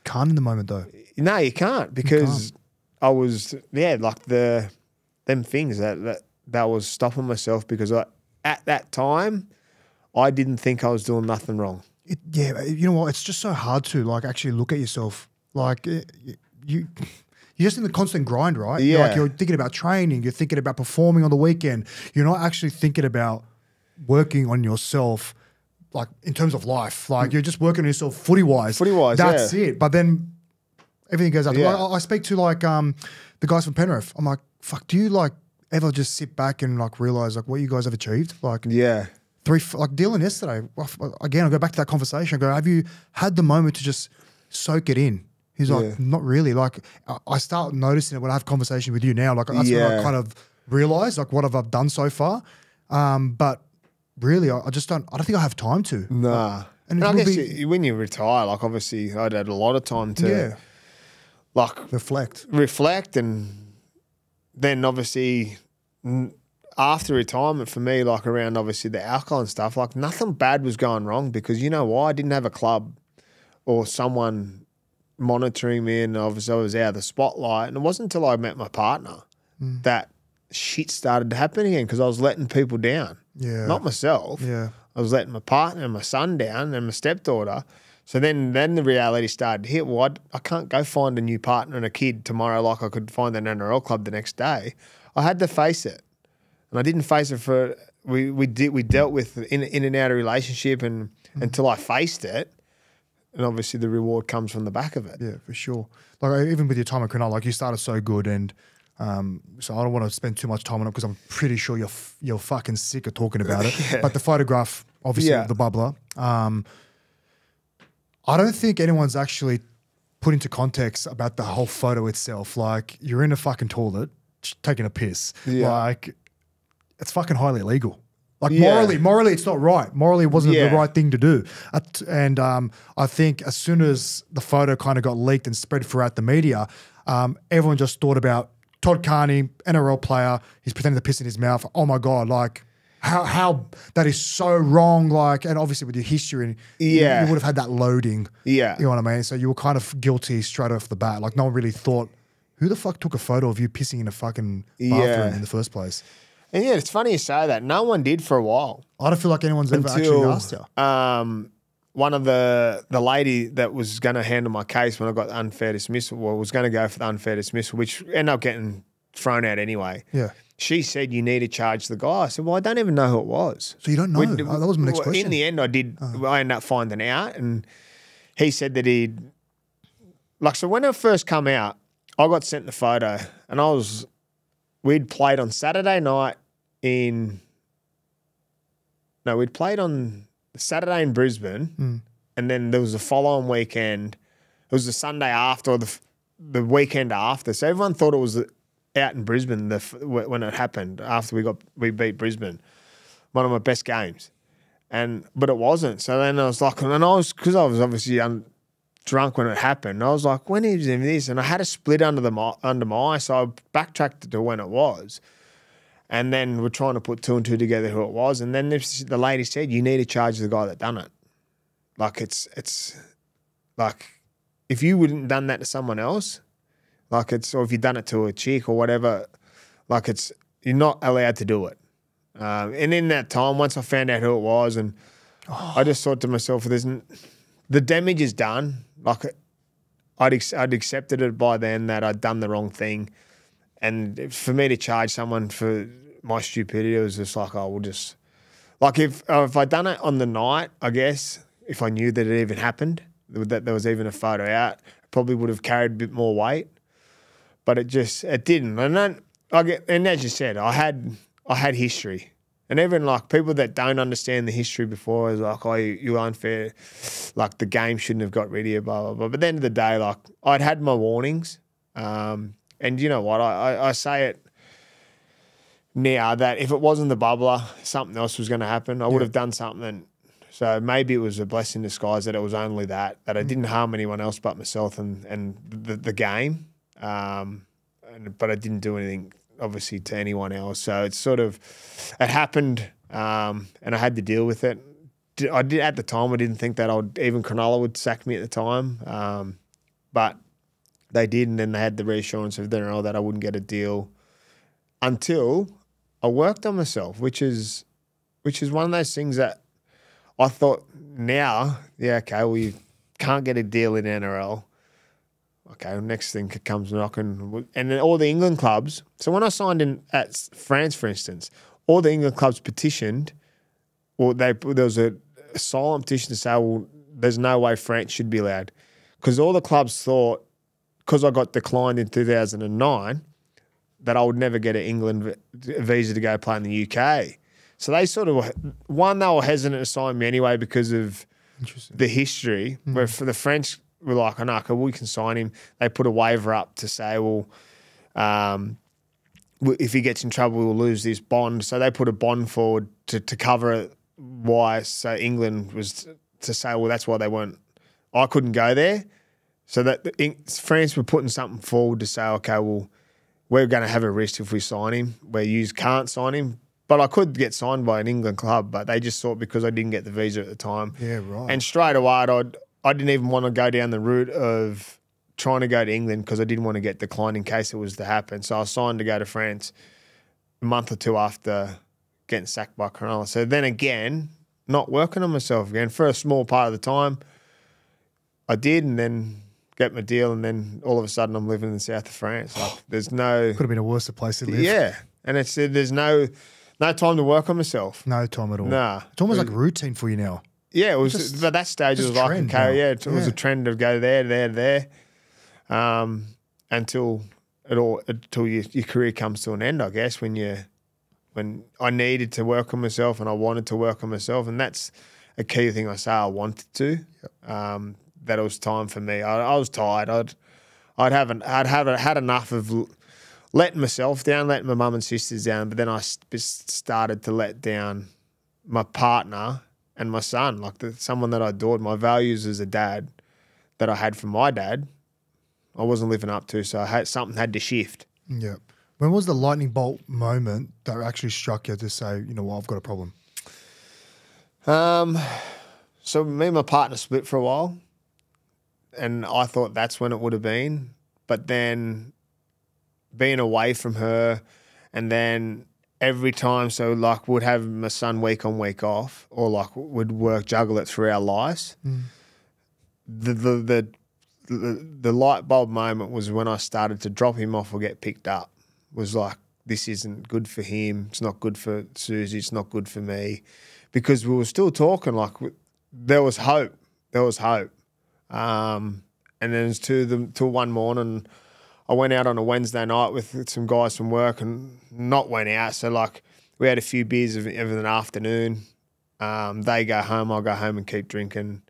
Can't in the moment though. No, you can't because I was, like them things that was stopping myself because at that time, I didn't think I was doing nothing wrong. Yeah, you know what? It's just so hard to like actually look at yourself. Like you're just in the constant grind, right? Yeah. Like you're thinking about training, you're thinking about performing on the weekend. You're not actually thinking about working on yourself, like in terms of life. Like you're just working on yourself footy-wise. Footy-wise, That's yeah. it. But then everything goes out. Yeah. I speak to like the guys from Penrith. I'm like, fuck, do you like ever just sit back and like realize like what you guys have achieved? Like Yeah. like Dylan yesterday, again, I go back to that conversation. I go, have you had the moment to just soak it in? He's like, not really. Like, I start noticing it when I have conversation with you now. Like, that's when I kind of realize, like, what have I done so far? But really, I just don't think I have time to. Nah. And I guess when you retire, like, obviously, I'd had a lot of time to, like, reflect. And then, obviously, after retirement for me, like around obviously the alcohol and stuff, like nothing bad was going wrong because you know why? I didn't have a club or someone monitoring me, and obviously I was out of the spotlight. And it wasn't until I met my partner that shit started to happen again because I was letting people down. Yeah. Not myself. Yeah. I was letting my partner and my son down and my stepdaughter. So then the reality started to hit. Well, I can't go find a new partner and a kid tomorrow like I could find an NRL club the next day. I had to face it. And I didn't face it for we dealt with in and out of relationship and until I faced it, and obviously the reward comes from the back of it. Yeah, for sure. Like even with your time at Cronulla, like you started so good, and so I don't want to spend too much time on it because I'm pretty sure you're fucking sick of talking about it. But the photograph, obviously, of the bubbler, I don't think anyone's actually put into context about the whole photo itself. Like you're in a fucking toilet taking a piss, like. It's fucking highly illegal. Like morally, it's not right. Morally, it wasn't the right thing to do. And I think as soon as the photo kind of got leaked and spread throughout the media, everyone just thought about Todd Carney, NRL player. He's pretending to piss in his mouth. Oh my God, like how that is so wrong. Like, and obviously with your history, you would have had that loading. Yeah, you know what I mean. So you were kind of guilty straight off the bat. Like no one really thought, who the fuck took a photo of you pissing in a fucking bathroom in the first place? And yeah, it's funny you say that. No one did for a while. I don't feel like anyone's ever actually asked you. One of the lady that was going to handle my case when I got the unfair dismissal, was going to go for the unfair dismissal, which ended up getting thrown out anyway. Yeah. She said, you need to charge the guy. I said, well, I don't even know who it was. So you don't know? That was my next question. In the end, I did. I ended up finding out, and he said that he'd... Like, so when it first come out, I got sent the photo, and we'd played on Saturday night we'd played on Saturday in Brisbane, and then there was a following weekend. It was the Sunday after, or the weekend after. So everyone thought it was out in Brisbane when it happened after we beat Brisbane. One of my best games, but it wasn't. So then I was like, because I was obviously drunk when it happened. I was like, when is this? And I had a split under my eye, so I backtracked to when it was. And then we're trying to put two and two together who it was. And then the lady said, you need to charge the guy that done it. Like it's like if you wouldn't done that to someone else, or if you'd done it to a chick or whatever, you're not allowed to do it. And in that time, once I found out who it was, and I just thought to myself, the damage is done. Like I'd accepted it by then that I'd done the wrong thing. And for me to charge someone for my stupidity, it was just like, we'll just... Like if I'd done it on the night, I guess, if I knew that it even happened, that there was even a photo out, it probably would have carried a bit more weight. But it didn't. And then and as you said, I had history. And even like people that don't understand the history before is like, you're unfair. Like the game shouldn't have got rid of you, blah, blah, blah. But at the end of the day, like I'd had my warnings. And you know what? I say it now that if it wasn't the bubbler, something else was going to happen. I would have done something. So maybe it was a blessing in disguise that it was only that I didn't harm anyone else but myself and the game. But I didn't do anything, obviously, to anyone else. So it's it happened, and I had to deal with it. I did at the time. I didn't think that even Cronulla would sack me at the time. But they did, and then they had the reassurance of that I wouldn't get a deal until I worked on myself, which is one of those things that I thought now, yeah, okay, well, you can't get a deal in NRL. Okay, next thing comes knocking. And then all the England clubs. So when I signed in at France, for instance, all the England clubs petitioned, or there was a silent petition to say, well, there's no way France should be allowed. Because all the clubs thought, because I got declined in 2009, that I would never get an England visa to go play in the UK. So they sort of, one, they were hesitant to sign me anyway because of the history, where for the French were like, oh, no, we can sign him. They put a waiver up to say, well, if he gets in trouble, we'll lose this bond. So they put a bond forward to cover it. Why? So England was to say, well, that's why they weren't, I couldn't go there. So that France were putting something forward to say, okay, well, we're going to have a risk if we sign him, where you can't sign him. But I could get signed by an England club, but they just thought because I didn't get the visa at the time. Yeah, right. And straight away, I didn't even want to go down the route of trying to go to England because I didn't want to get declined in case it was to happen. So I signed to go to France a month or two after getting sacked by Cronulla. So then again, not working on myself again for a small part of the time. I did, and then get my deal, and then all of a sudden I'm living in the south of France. Like, there's no... Could have been a worse place to live. Yeah. And there's no time to work on myself. No time at all. Nah. It's almost like a routine for you now. Yeah, it was. But that stage it was like, okay, yeah, it was a trend to go there, until your career comes to an end, I guess. When I needed to work on myself and I wanted to work on myself, and that's a key thing I say I wanted to. Yep. That it was time for me. I was tired. I'd had enough of letting myself down, letting my mum and sisters down, but then I started to let down my partner and my son, like someone that I adored. My values as a dad that I had from my dad, I wasn't living up to, so something had to shift. Yeah. When was the lightning bolt moment that actually struck you to say, you know what, I've got a problem? So me and my partner split for a while, and I thought that's when it would have been. But then being away from her, and then every time, so like would have my son week on, week off, or like would juggle it through our lives. Mm. The light bulb moment was when I started to drop him off or get picked up. Was like, this isn't good for him. It's not good for Susie. It's not good for me, because we were still talking. Like there was hope. There was hope. And then it's till one morning, I went out on a Wednesday night with some guys from work, and not went out. So like we had a few beers of an afternoon. They go home, I'll go home and keep drinking.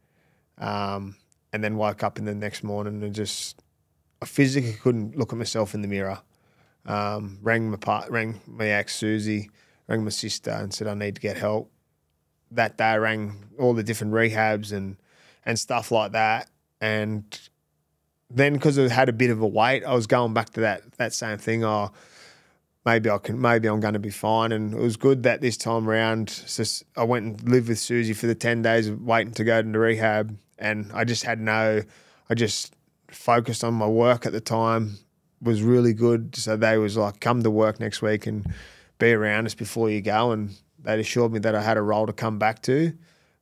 And then woke up in the next morning and I physically couldn't look at myself in the mirror. Rang my ex Susie, rang my sister and said I need to get help. That day I rang all the different rehabs and stuff like that. And then because I had a bit of a weight, I was going back to that same thing. Oh, maybe I'm going to be fine. And it was good that this time around, so I went and lived with Susie for the 10 days of waiting to go into rehab. And I just focused on my work at the time, was really good. So they was like, come to work next week and be around us before you go. And they assured me that I had a role to come back to.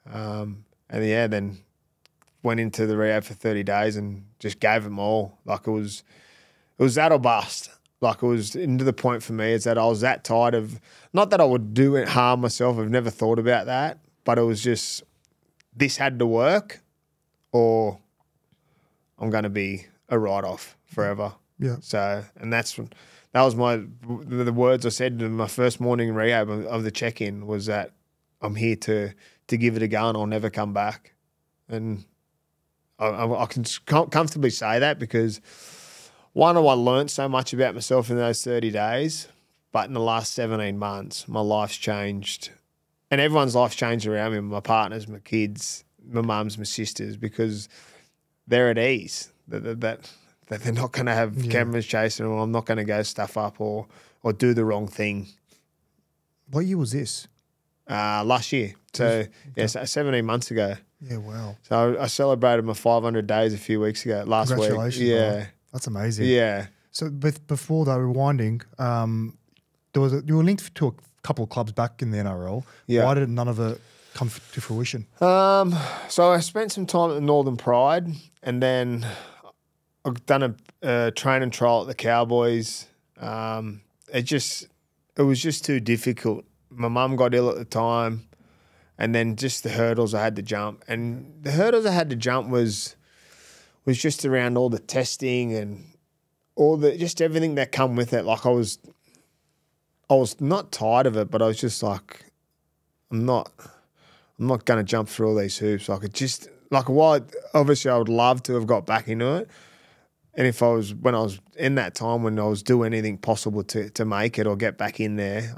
Then went into the rehab for 30 days and just gave them all. Like it was that or bust. Like it was into the point for me is that I was that tired of, not that I would do it, harm myself. I've never thought about that, but it was just, this had to work or I'm going to be a write-off forever. Yeah. So, and that was the words I said in my first morning in rehab of the check-in was that I'm here to give it a go and I'll never come back. And I can comfortably say that because one, I learned so much about myself in those 30 days, but in the last 17 months, my life's changed. And everyone's life's changed around me, my partners, my kids, my mums, my sisters, because they're at ease. That they're not going to have cameras chasing them, or I'm not going to go stuff up or do the wrong thing. What year was this? Last year. So, 17 months ago. Yeah, wow. So I celebrated my 500 days a few weeks ago, last week. Congratulations. Yeah. Bro. That's amazing. Yeah. So before that, rewinding, you were linked to a couple of clubs back in the NRL. Yeah. Why did none of it come to fruition? So I spent some time at the Northern Pride, and then I've done a training trial at the Cowboys. It was just too difficult. My mum got ill at the time, and then just the hurdles I had to jump. And the hurdles I had to jump was just around all the testing and just everything that come with it. Like I was not tired of it, but I was just like, I'm not going to jump through all these hoops. Obviously I would love to have got back into it. And when I was in that time when I was doing anything possible to make it or get back in there,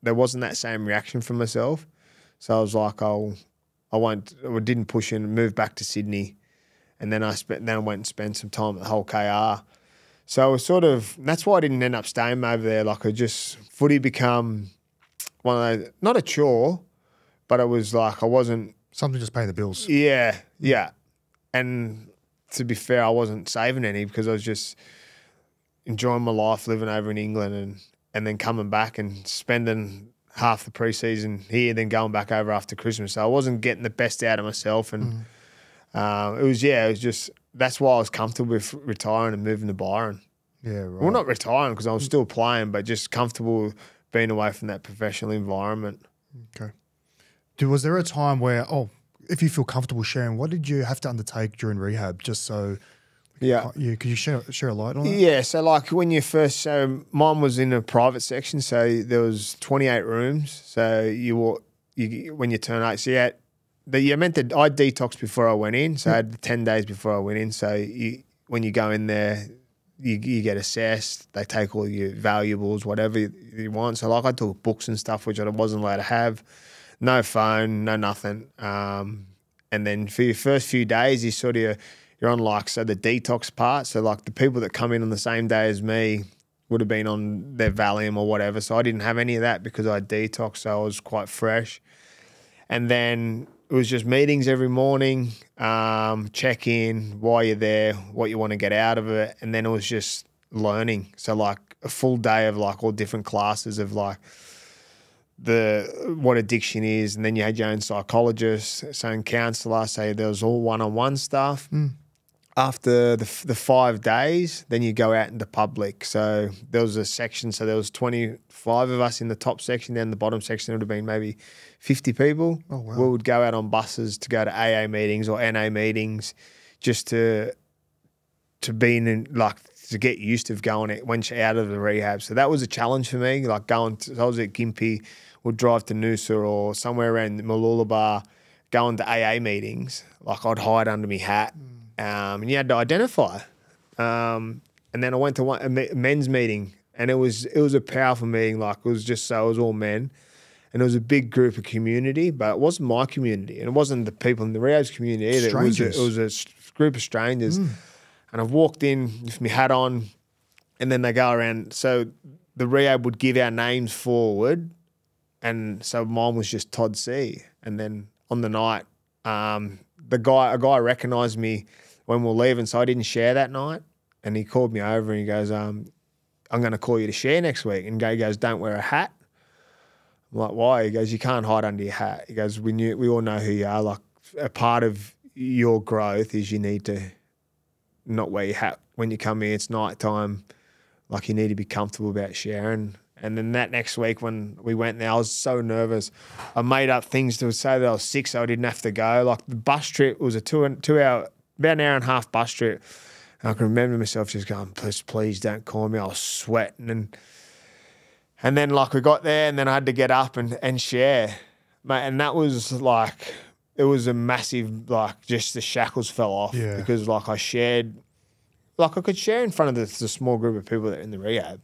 there wasn't that same reaction from myself. So I was like, I didn't push in and moved back to Sydney. And then I went and spent some time at the whole KR. So it was that's why I didn't end up staying over there. Like footy become one of those, not a chore, but it was like I wasn't. Something just paying the bills. Yeah, yeah. And to be fair, I wasn't saving any because I was just enjoying my life living over in England and then coming back and spending half the preseason here, then going back over after Christmas. So I wasn't getting the best out of myself. And it was just, that's why I was comfortable with retiring and moving to Byron. Yeah, right. Well, not retiring because I was still playing, but just comfortable being away from that professional environment. Okay. Was there a time where, if you feel comfortable sharing, what did you have to undertake during rehab just so... Yeah. Could you share a light on that? Yeah, so like when you first... So mine was in a private section, so there was 28 rooms. So when you turn 8, so I detoxed before I went in, so I had 10 days before I went in. So when you go in there, you get assessed. They take all your valuables, whatever you want. So like I took books and stuff, which I wasn't allowed to have. No phone, no nothing. And then for your first few days, you're on the detox part. So like the people that come in on the same day as me would have been on their Valium or whatever. So I didn't have any of that because I detoxed, so I was quite fresh. And then it was just meetings every morning, check in, why you're there, what you want to get out of it. And then it was just learning. So like a full day of like all different classes of like what addiction is. And then you had your own psychologist, so counsellor, so there was all one-on-one stuff. After the 5 days, then you go out into public. So there was a section, so there was 25 of us in the top section. Then the bottom section would have been maybe 50 people. Oh, wow. We would go out on buses to go to AA meetings or NA meetings just to be in, like, to get used to going when you're out of the rehab. So that was a challenge for me, like so I was at Gympie, would drive to Noosa or somewhere around Mooloolaba, going to AA meetings. Like I'd hide under my hat. And you had to identify. And then I went to a men's meeting, and it was a powerful meeting. Like it was all men, and it was a big group of community, but it wasn't my community, and it wasn't the people in the rehab's community either. Strangers. It was a group of strangers. And I've walked in with my hat on, and then they go around. So the rehab would give our names forward, and so mine was just Todd C. And then on the night, a guy recognised me when we were leaving, so I didn't share that night. And he called me over and he goes, I'm going to call you to share next week. And he goes, don't wear a hat. I'm like, why? He goes, you can't hide under your hat. He goes, we all know who you are. Like a part of your growth is you need to not wear your hat when you come here. It's night time. Like you need to be comfortable about sharing. And then that next week when we went there, I was so nervous. I made up things to say that I was sick so I didn't have to go. Like the bus trip was a 2 hour, about an hour and a half bus trip. And I can remember myself just going, please don't call me. I was sweating. And then like we got there and then I had to get up and share. Mate, and that was like, it was a massive, like just the shackles fell off. Yeah. Because like I shared, like I could share in front of the small group of people that are in the rehab.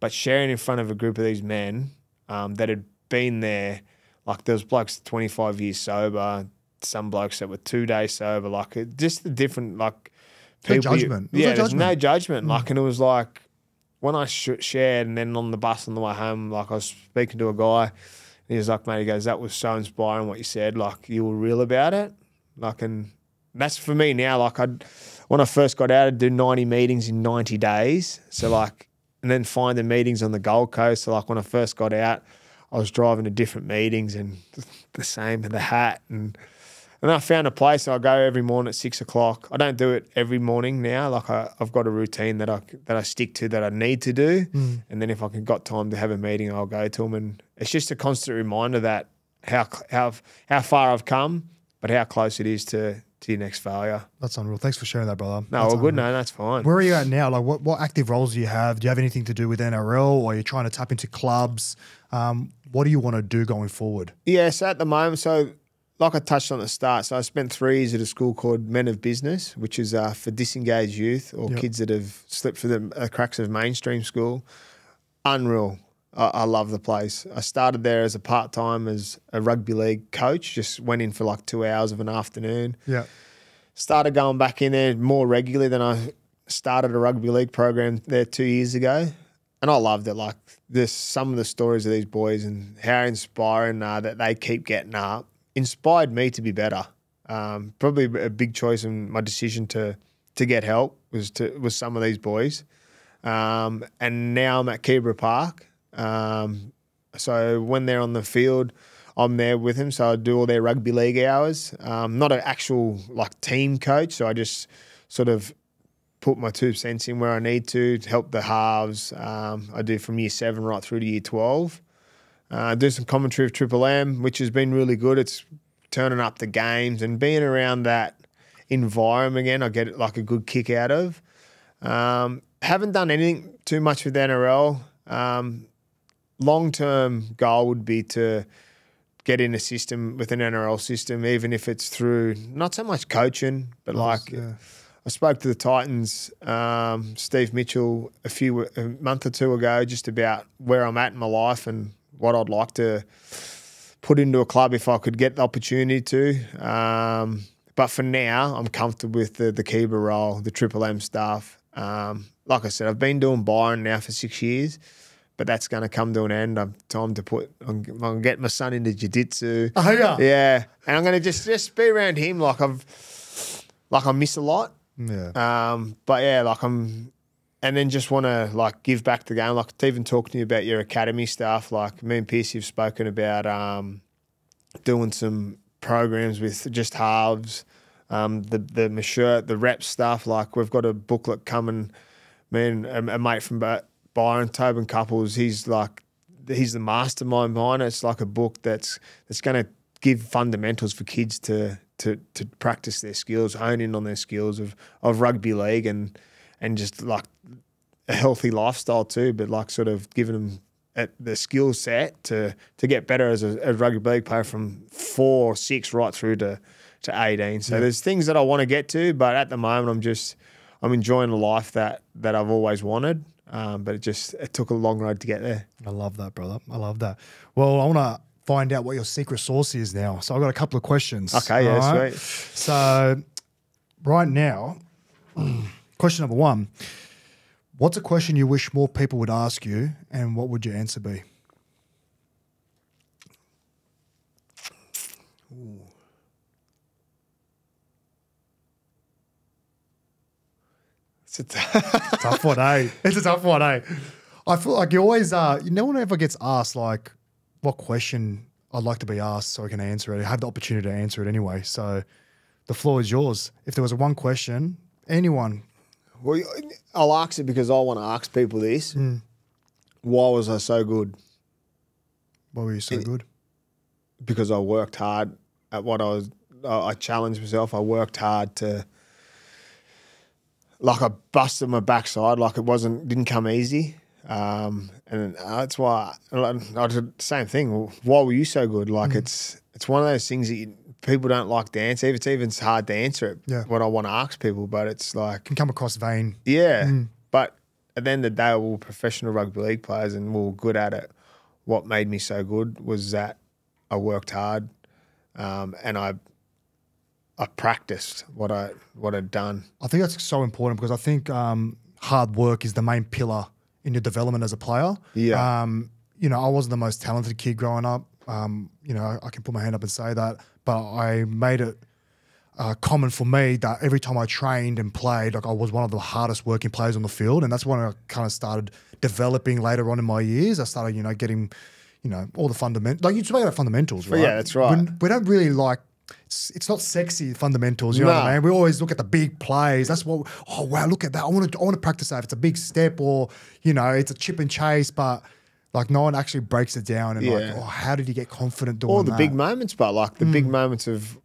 But sharing in front of a group of these men that had been there, like there was blokes 25 years sober, some blokes that were 2 days sober, like just the different like people. No judgment. There's no judgment. Like, and it was like when I shared, and then on the bus on the way home, like I was speaking to a guy, and he was like, mate, he goes, that was so inspiring what you said. Like you were real about it. Like, and that's for me now. Like when I first got out, I'd do 90 meetings in 90 days. So like. And then finding meetings on the Gold Coast. So like when I first got out, I was driving to different meetings and the same with the hat. And then I found a place. I go every morning at 6 o'clock. I don't do it every morning now. Like I've got a routine that I stick to that I need to do. And then if I got time to have a meeting, I'll go to them. And it's just a constant reminder that how far I've come, but how close it is to your next failure. That's unreal. Thanks for sharing that, brother. No, that's well, good. unreal. No, that's fine. Where are you at now? Like, what active roles do you have? Do you have anything to do with NRL, or are you trying to tap into clubs? What do you want to do going forward? Yeah, so at the moment, like I touched on at the start, so I spent 3 years at a school called Men of Business, which is for disengaged youth or kids that have slipped through the cracks of mainstream school. Unreal. I love the place. I started there as a part-time as a rugby league coach, just went in for like 2 hours of an afternoon. Yeah. Started going back in there more regularly than I started a rugby league program there 2 years ago. And I loved it. Like some of the stories of these boys and how inspiring that they keep getting up inspired me to be better. Probably a big choice in my decision to get help was some of these boys. And now I'm at Keebra Park. So when they're on the field, I'm there with them. So I do all their rugby league hours. Not an actual like team coach. So I just sort of put my 2 cents in where I need to help the halves. I do from year 7 right through to year 12. Do some commentary of Triple M, which has been really good. It's turning up the games and being around that environment again. I get like a good kick out of. Haven't done anything too much with NRL. Long-term goal would be to get in a system with an NRL system, even if it's through not so much coaching, but I spoke to the Titans, Steve Mitchell, a month or 2 ago, just about where I'm at in my life and what I'd like to put into a club if I could get the opportunity to. But for now, I'm comfortable with the Keebra role, the Triple M stuff. Like I said, I've been doing Byron now for 6 years. But that's going to come to an end. I'm time to I'm going to get my son into jiu-jitsu. Oh, yeah. Yeah. And I'm going to just be around him like I miss a lot. Yeah. But yeah, and then just want to like give back the game. Like even talking to you about your academy stuff, like me and Pierce have spoken about doing some programs with just halves, the rep stuff. Like we've got a booklet coming, me and a mate from Byron, Tobin Couples, he's the mastermind behind it. It's like a book that's going to give fundamentals for kids to practice their skills, hone in on their skills of rugby league and just like a healthy lifestyle too, but like sort of giving them the skill set to get better as a rugby league player from 4 or 6 right through to 18. So there's things that I want to get to, but at the moment I'm enjoying the life that I've always wanted. But it took a long road to get there. I love that, brother. I love that. Well, I want to find out what your secret sauce is now. So I've got a couple of questions. Okay, yeah, right? sweet. So right now, question number 1, what's a question you wish more people would ask you, and what would your answer be? Ooh. It's a tough one, eh? It's a tough one, eh? I feel like you always no one ever gets asked like what question I'd like to be asked so I can answer it. I have the opportunity to answer it anyway. So the floor is yours. If there was one question, anyone. Well, I'll ask it because I want to ask people this. Why was I so good? Why were you so good? Because I worked hard at what I challenged myself. I worked hard I busted my backside. Like didn't come easy. And that's why I did the same thing. Well, why were you so good? Like it's one of those things that people don't like to answer. It's even hard to answer it. Yeah. What I want to ask people, but it's like Can come across vain. Yeah. But at the end of the day, we were professional rugby league players and we were good at it. What made me so good was that I worked hard, and I practiced what I'd done. I think that's so important because I think hard work is the main pillar in your development as a player. Yeah. I wasn't the most talented kid growing up. I can put my hand up and say that, but I made it common for me that every time I trained and played, like I was one of the hardest working players on the field, and that's when I kind of started developing later on in my years. I started, getting, you know, all the fundamentals. Like you talk about fundamentals, right? Yeah, that's right. We don't really like. It's not sexy fundamentals. You know what I mean? We always look at the big plays. That's what. Oh wow, look at that! I want to practice that. If it's a big step or you know, it's a chip and chase, but like no one actually breaks it down and like, oh, how did he get confident doing all the that? big moments, but like the big moments of.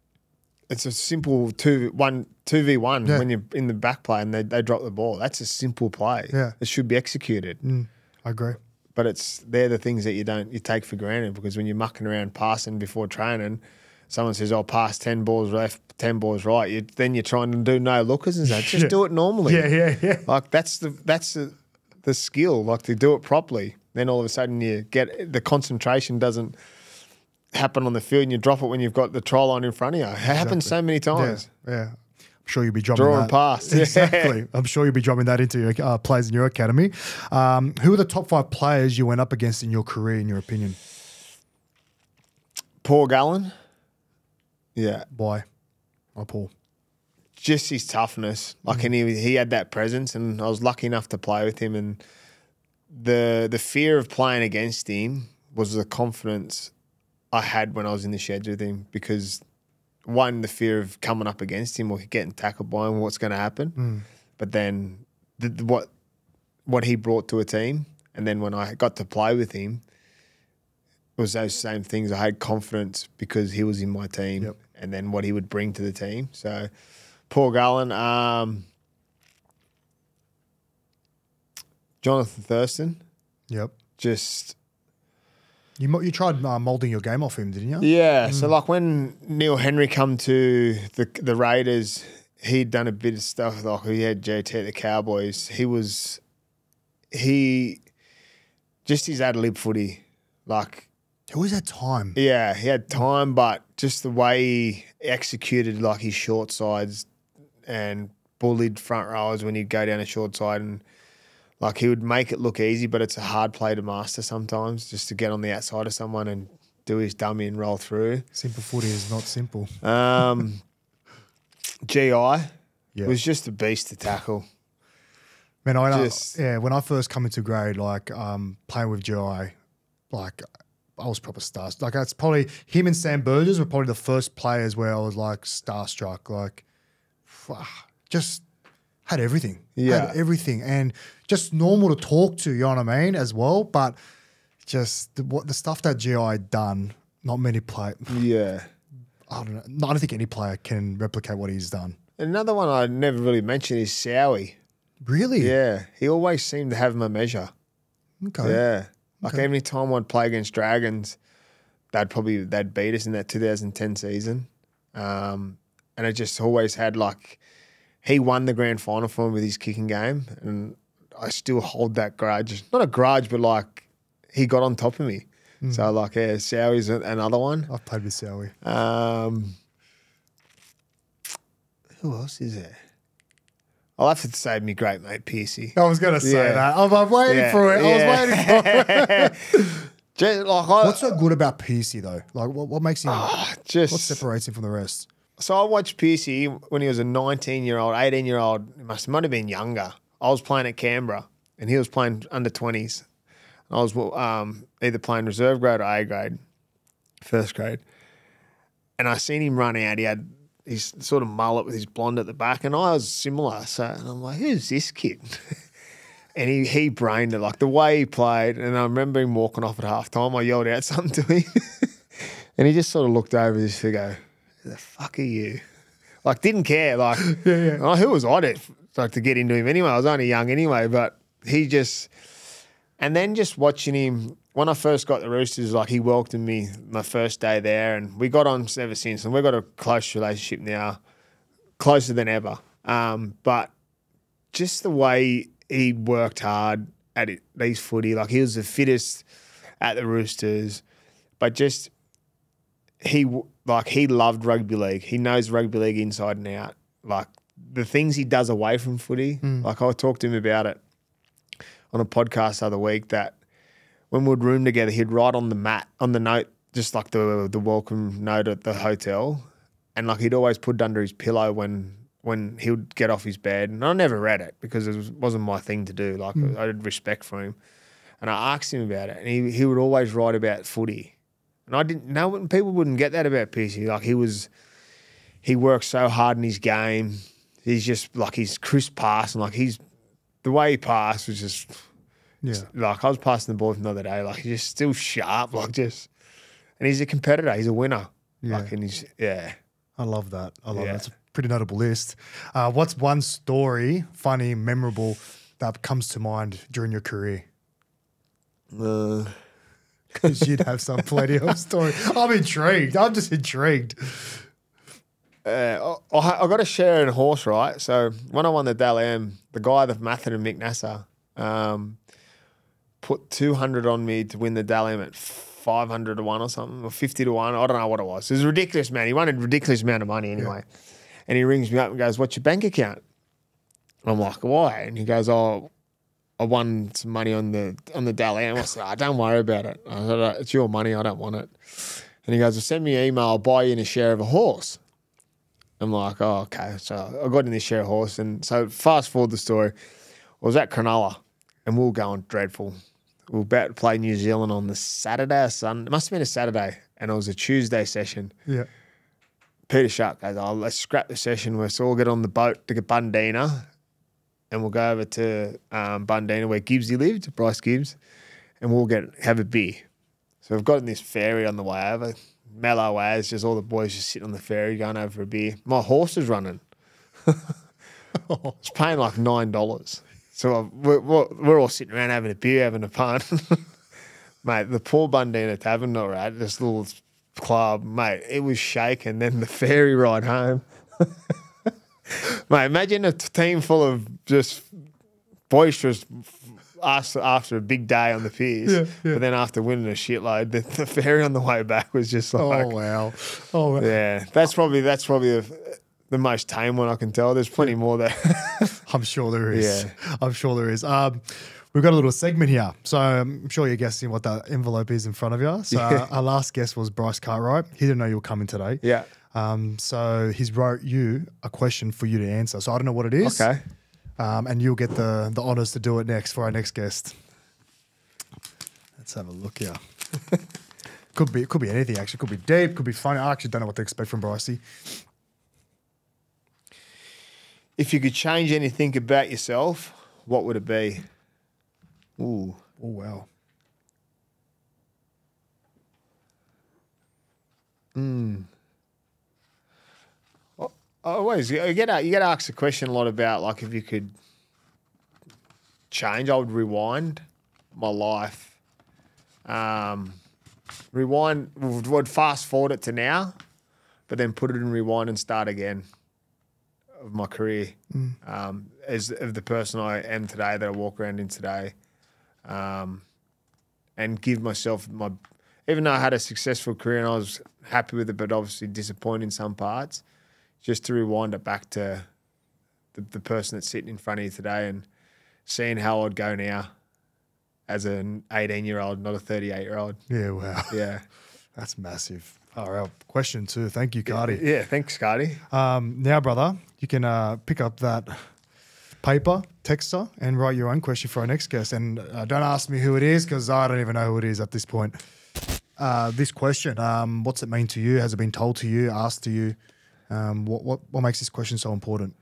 It's a simple 2v1 when you're in the back play and they drop the ball. That's a simple play. Yeah. It should be executed. I agree. But they're the things that you take for granted, because when you're mucking around passing before training, someone says, "Oh, pass 10 balls left, 10 balls right." Then you're trying to do no lookers and stuff. Just do it normally. Yeah. Like that's the skill, like to do it properly. Then all of a sudden you get the concentration doesn't happen on the field and you drop it when you've got the try line in front of you. It happens so many times. Yeah. I'm sure you'll be dropping Draw that. and pass. Exactly. I'm sure you'll be dropping that into your players in your academy. Who are the top 5 players you went up against in your career, in your opinion? Paul Gallen. Yeah. Why? Oh, Paul. Just his toughness. Like, and he had that presence, and I was lucky enough to play with him. And the fear of playing against him was the confidence I had when I was in the sheds with him, because one, the fear of coming up against him or getting tackled by him, what's going to happen. But then what he brought to a team, and then when I got to play with him, it was those same things. I had confidence because he was in my team, and then what he would bring to the team. So Paul Gallen, Jonathan Thurston. Yep. Just... You tried moulding your game off him, didn't you? Yeah. So like when Neil Henry come to the Raiders, he'd done a bit of stuff. Like he had JT at the Cowboys. Just his ad-lib footy. Like, he always had time. Yeah, he had time, but just the way he executed like his short sides and bullied front rowers when he'd go down a short side, and like he would make it look easy, but it's a hard play to master sometimes, just to get on the outside of someone and do his dummy and roll through. Simple footy is not simple. GI was just a beast to tackle. Man, when I first come into grade, like playing with GI, like I was proper starstruck. Like that's probably him and Sam Burgess were probably the first players where I was like starstruck. Like, just had everything. Had everything, and just normal to talk to. You know what I mean, as well. But just the stuff that GI done, not many play. Yeah, I don't know. I don't think any player can replicate what he's done. Another one I never really mentioned is Sowie. Really? Yeah, he always seemed to have my measure. Okay. Yeah. Like every time I'd play against Dragons, they'd beat us in that 2010 season. And it just always had like, he won the grand final for me with his kicking game, and I still hold that grudge. Not a grudge, but like he got on top of me. So like, yeah, Sowie's another one. I've played with Sowie. Who else is there? I'll have to say me great mate Piercy. I was going to say that. I'm waiting for it. I was waiting for it. What's so good about Piercy though? Like, what makes him? What separates him from the rest? So I watched Piercy when he was a 19-year-old, 18-year-old. Might have been younger. I was playing at Canberra, and he was playing under 20s. I was either playing reserve grade or A grade, first grade. And I seen him run out. He had his sort of mullet with his blonde at the back, and I was similar. So, and I'm like, who's this kid? And he brained it, like the way he played. And I remember him walking off at halftime. I yelled out something to him, and he just sort of looked over his to go, who the fuck are you? Like, didn't care. Like, who was I to get into him anyway? I was only young anyway, but he just... And then just watching him, when I first got the Roosters, like he welcomed me my first day there, and we got on ever since, and we've got a close relationship now, closer than ever. But just the way he worked hard at these footy, like he was the fittest at the Roosters, but just he loved rugby league. He knows rugby league inside and out. Like the things he does away from footy, like I talked to him about it on a podcast the other week, that when we'd room together, he'd write on the mat, on the note, just like the welcome note at the hotel, and like he'd always put it under his pillow when he would get off his bed. And I never read it because it wasn't my thing to do. Like I had respect for him. And I asked him about it, and he would always write about footy. And I didn't know, people wouldn't get that about Piercy. Like, he works so hard in his game. He's just like, his crisp pass, and like the way he passed was just, like, I was passing the ball from the other day, like, he's just still sharp, like, just, and he's a competitor, he's a winner. Yeah. Like, and I love that. I love that. It's a pretty notable list. What's one story, funny, memorable, that comes to mind during your career? Because you'd have some plenty of story. I'm intrigued. I'm just intrigued. I got to share in a horse, right? So when I won the Dal Am, the guy, the Mathen and Mick Nasser, put 200 on me to win the Dal Am at 500 to 1 or something, or 50 to 1. I don't know what it was. It was ridiculous, man. He won a ridiculous amount of money anyway. Yeah. And he rings me up and goes, "What's your bank account?" I'm like, "Why?" And he goes, "Oh, I won some money on the Dal Am." I said, "Don't worry about it." I said, "It's your money. I don't want it." And he goes, "Well, send me an email. I'll buy you in a share of a horse." I'm like, "Oh, okay." So I got in this share of horse. And so fast forward the story. I was at Cronulla and we were going dreadful. We were about to play New Zealand on the Saturday or Sunday. It must have been a Saturday. And it was a Tuesday session. Yeah. Peter Sharp goes, "Oh, let's scrap the session. We'll all get on the boat to Bundina. And we'll go over to Bundina where Gibbsy lived, Bryce Gibbs, and we'll have a beer." So we've got in this ferry on the way over, mellow as, just all the boys just sitting on the ferry going over for a beer. My horse is running. It's paying like $9. So we're all sitting around having a beer, having a pun. Mate, the poor Bundina Tavern, all right, this little club, mate, it was shaking. Then the ferry ride home. Mate, imagine a team full of just boisterous after a big day on the piers, but then after winning a shitload, the ferry on the way back was just like, wow. Yeah, that's probably the most tame one I can tell. There's plenty more there. I'm sure there is. Yeah. I'm sure there is. We've got a little segment here. So I'm sure you're guessing what that envelope is in front of you. So our last guest was Bryce Cartwright. He didn't know you were coming today. Yeah. So he's wrote you a question for you to answer. So I don't know what it is. Okay. And you'll get the honours to do it next for our next guest. Let's have a look here. Could be anything actually. Could be deep. Could be funny. I actually don't know what to expect from Brycey. If you could change anything about yourself, what would it be? Ooh. Oh wow. Always you get asked a question a lot about, like, if you could change. I would rewind my life. Would fast forward it to now, but then put it in rewind and start again of my career. As of the person I am today, that I walk around in today, and give myself even though I had a successful career and I was happy with it, but obviously disappointed in some parts, just to rewind it back to the person that's sitting in front of you today and seeing how I'd go now as an 18-year-old, not a 38-year-old. Yeah, wow. Yeah. That's massive. All right, question 2. Thank you, Cardi. Yeah, thanks, Cardi. Now, brother, you can pick up that paper, texter, and write your own question for our next guest. And don't ask me who it is, because I don't even know who it is at this point. This question, what's it mean to you? Has it been told to you, asked to you? What makes this question so important?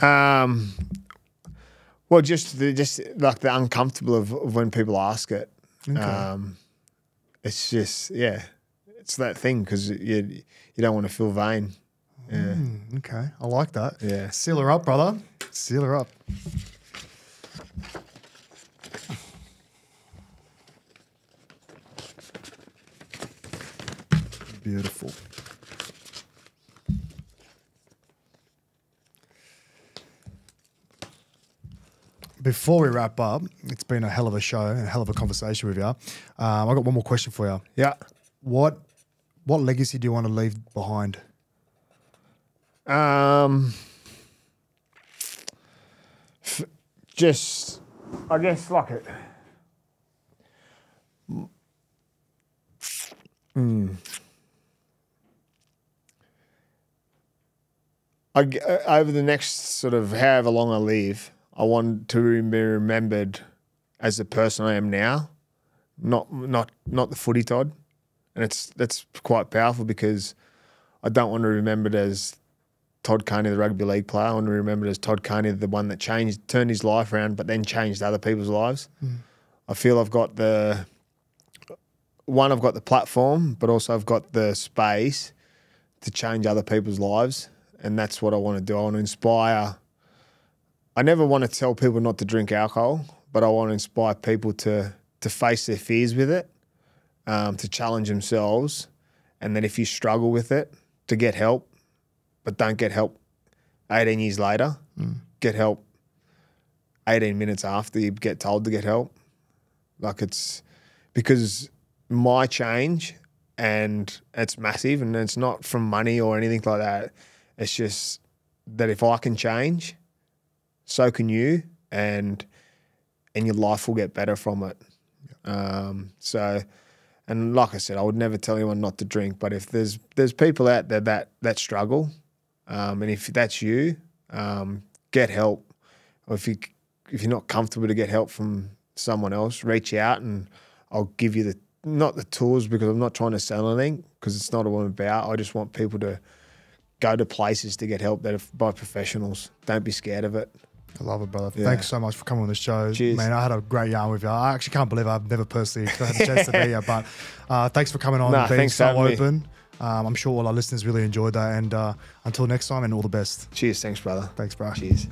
Well, just like the uncomfortable of when people ask it. Okay. It's just, it's that thing, because you don't want to feel vain. Yeah. Okay, I like that. Yeah. Seal her up, brother. Seal her up. Beautiful. Before we wrap up, it's been a hell of a show and a hell of a conversation with you. I've got one more question for you. Yeah. What legacy do you want to leave behind? Just, I guess, like it. Over the next sort of however long I live, I want to be remembered as the person I am now, not the footy Todd. And that's quite powerful because I don't want to be remembered as Todd Carney, the rugby league player. I want to be remembered as Todd Carney, the one that turned his life around, but then changed other people's lives. I feel I've got the platform, but also I've got the space to change other people's lives. And that's what I want to do. I want to inspire. I never want to tell people not to drink alcohol, but I want to inspire people to face their fears with it, to challenge themselves. And then if you struggle with it, to get help, but don't get help 18 years later. Get help 18 minutes after you get told to get help. Like, it's because my change, and it's massive, and it's not from money or anything like that. It's just that if I can change, so can you, and your life will get better from it. And like I said, I would never tell anyone not to drink, but if there's people out there that struggle, and if that's you, get help. Or if you're not comfortable to get help from someone else, reach out and I'll give you not the tools, because I'm not trying to sell anything, because it's not what I'm about. I just want people to go to places to get help that are by professionals. Don't be scared of it. I love it, brother. Yeah. Thanks so much for coming on the show. Cheers. Man, I had a great yarn with you. I actually can't believe I've never personally had a chance to be here, but thanks for coming on and being thanks for so having open. I'm sure all our listeners really enjoyed that, and until next time, and all the best. Cheers. Thanks, brother. Thanks, bro. Cheers.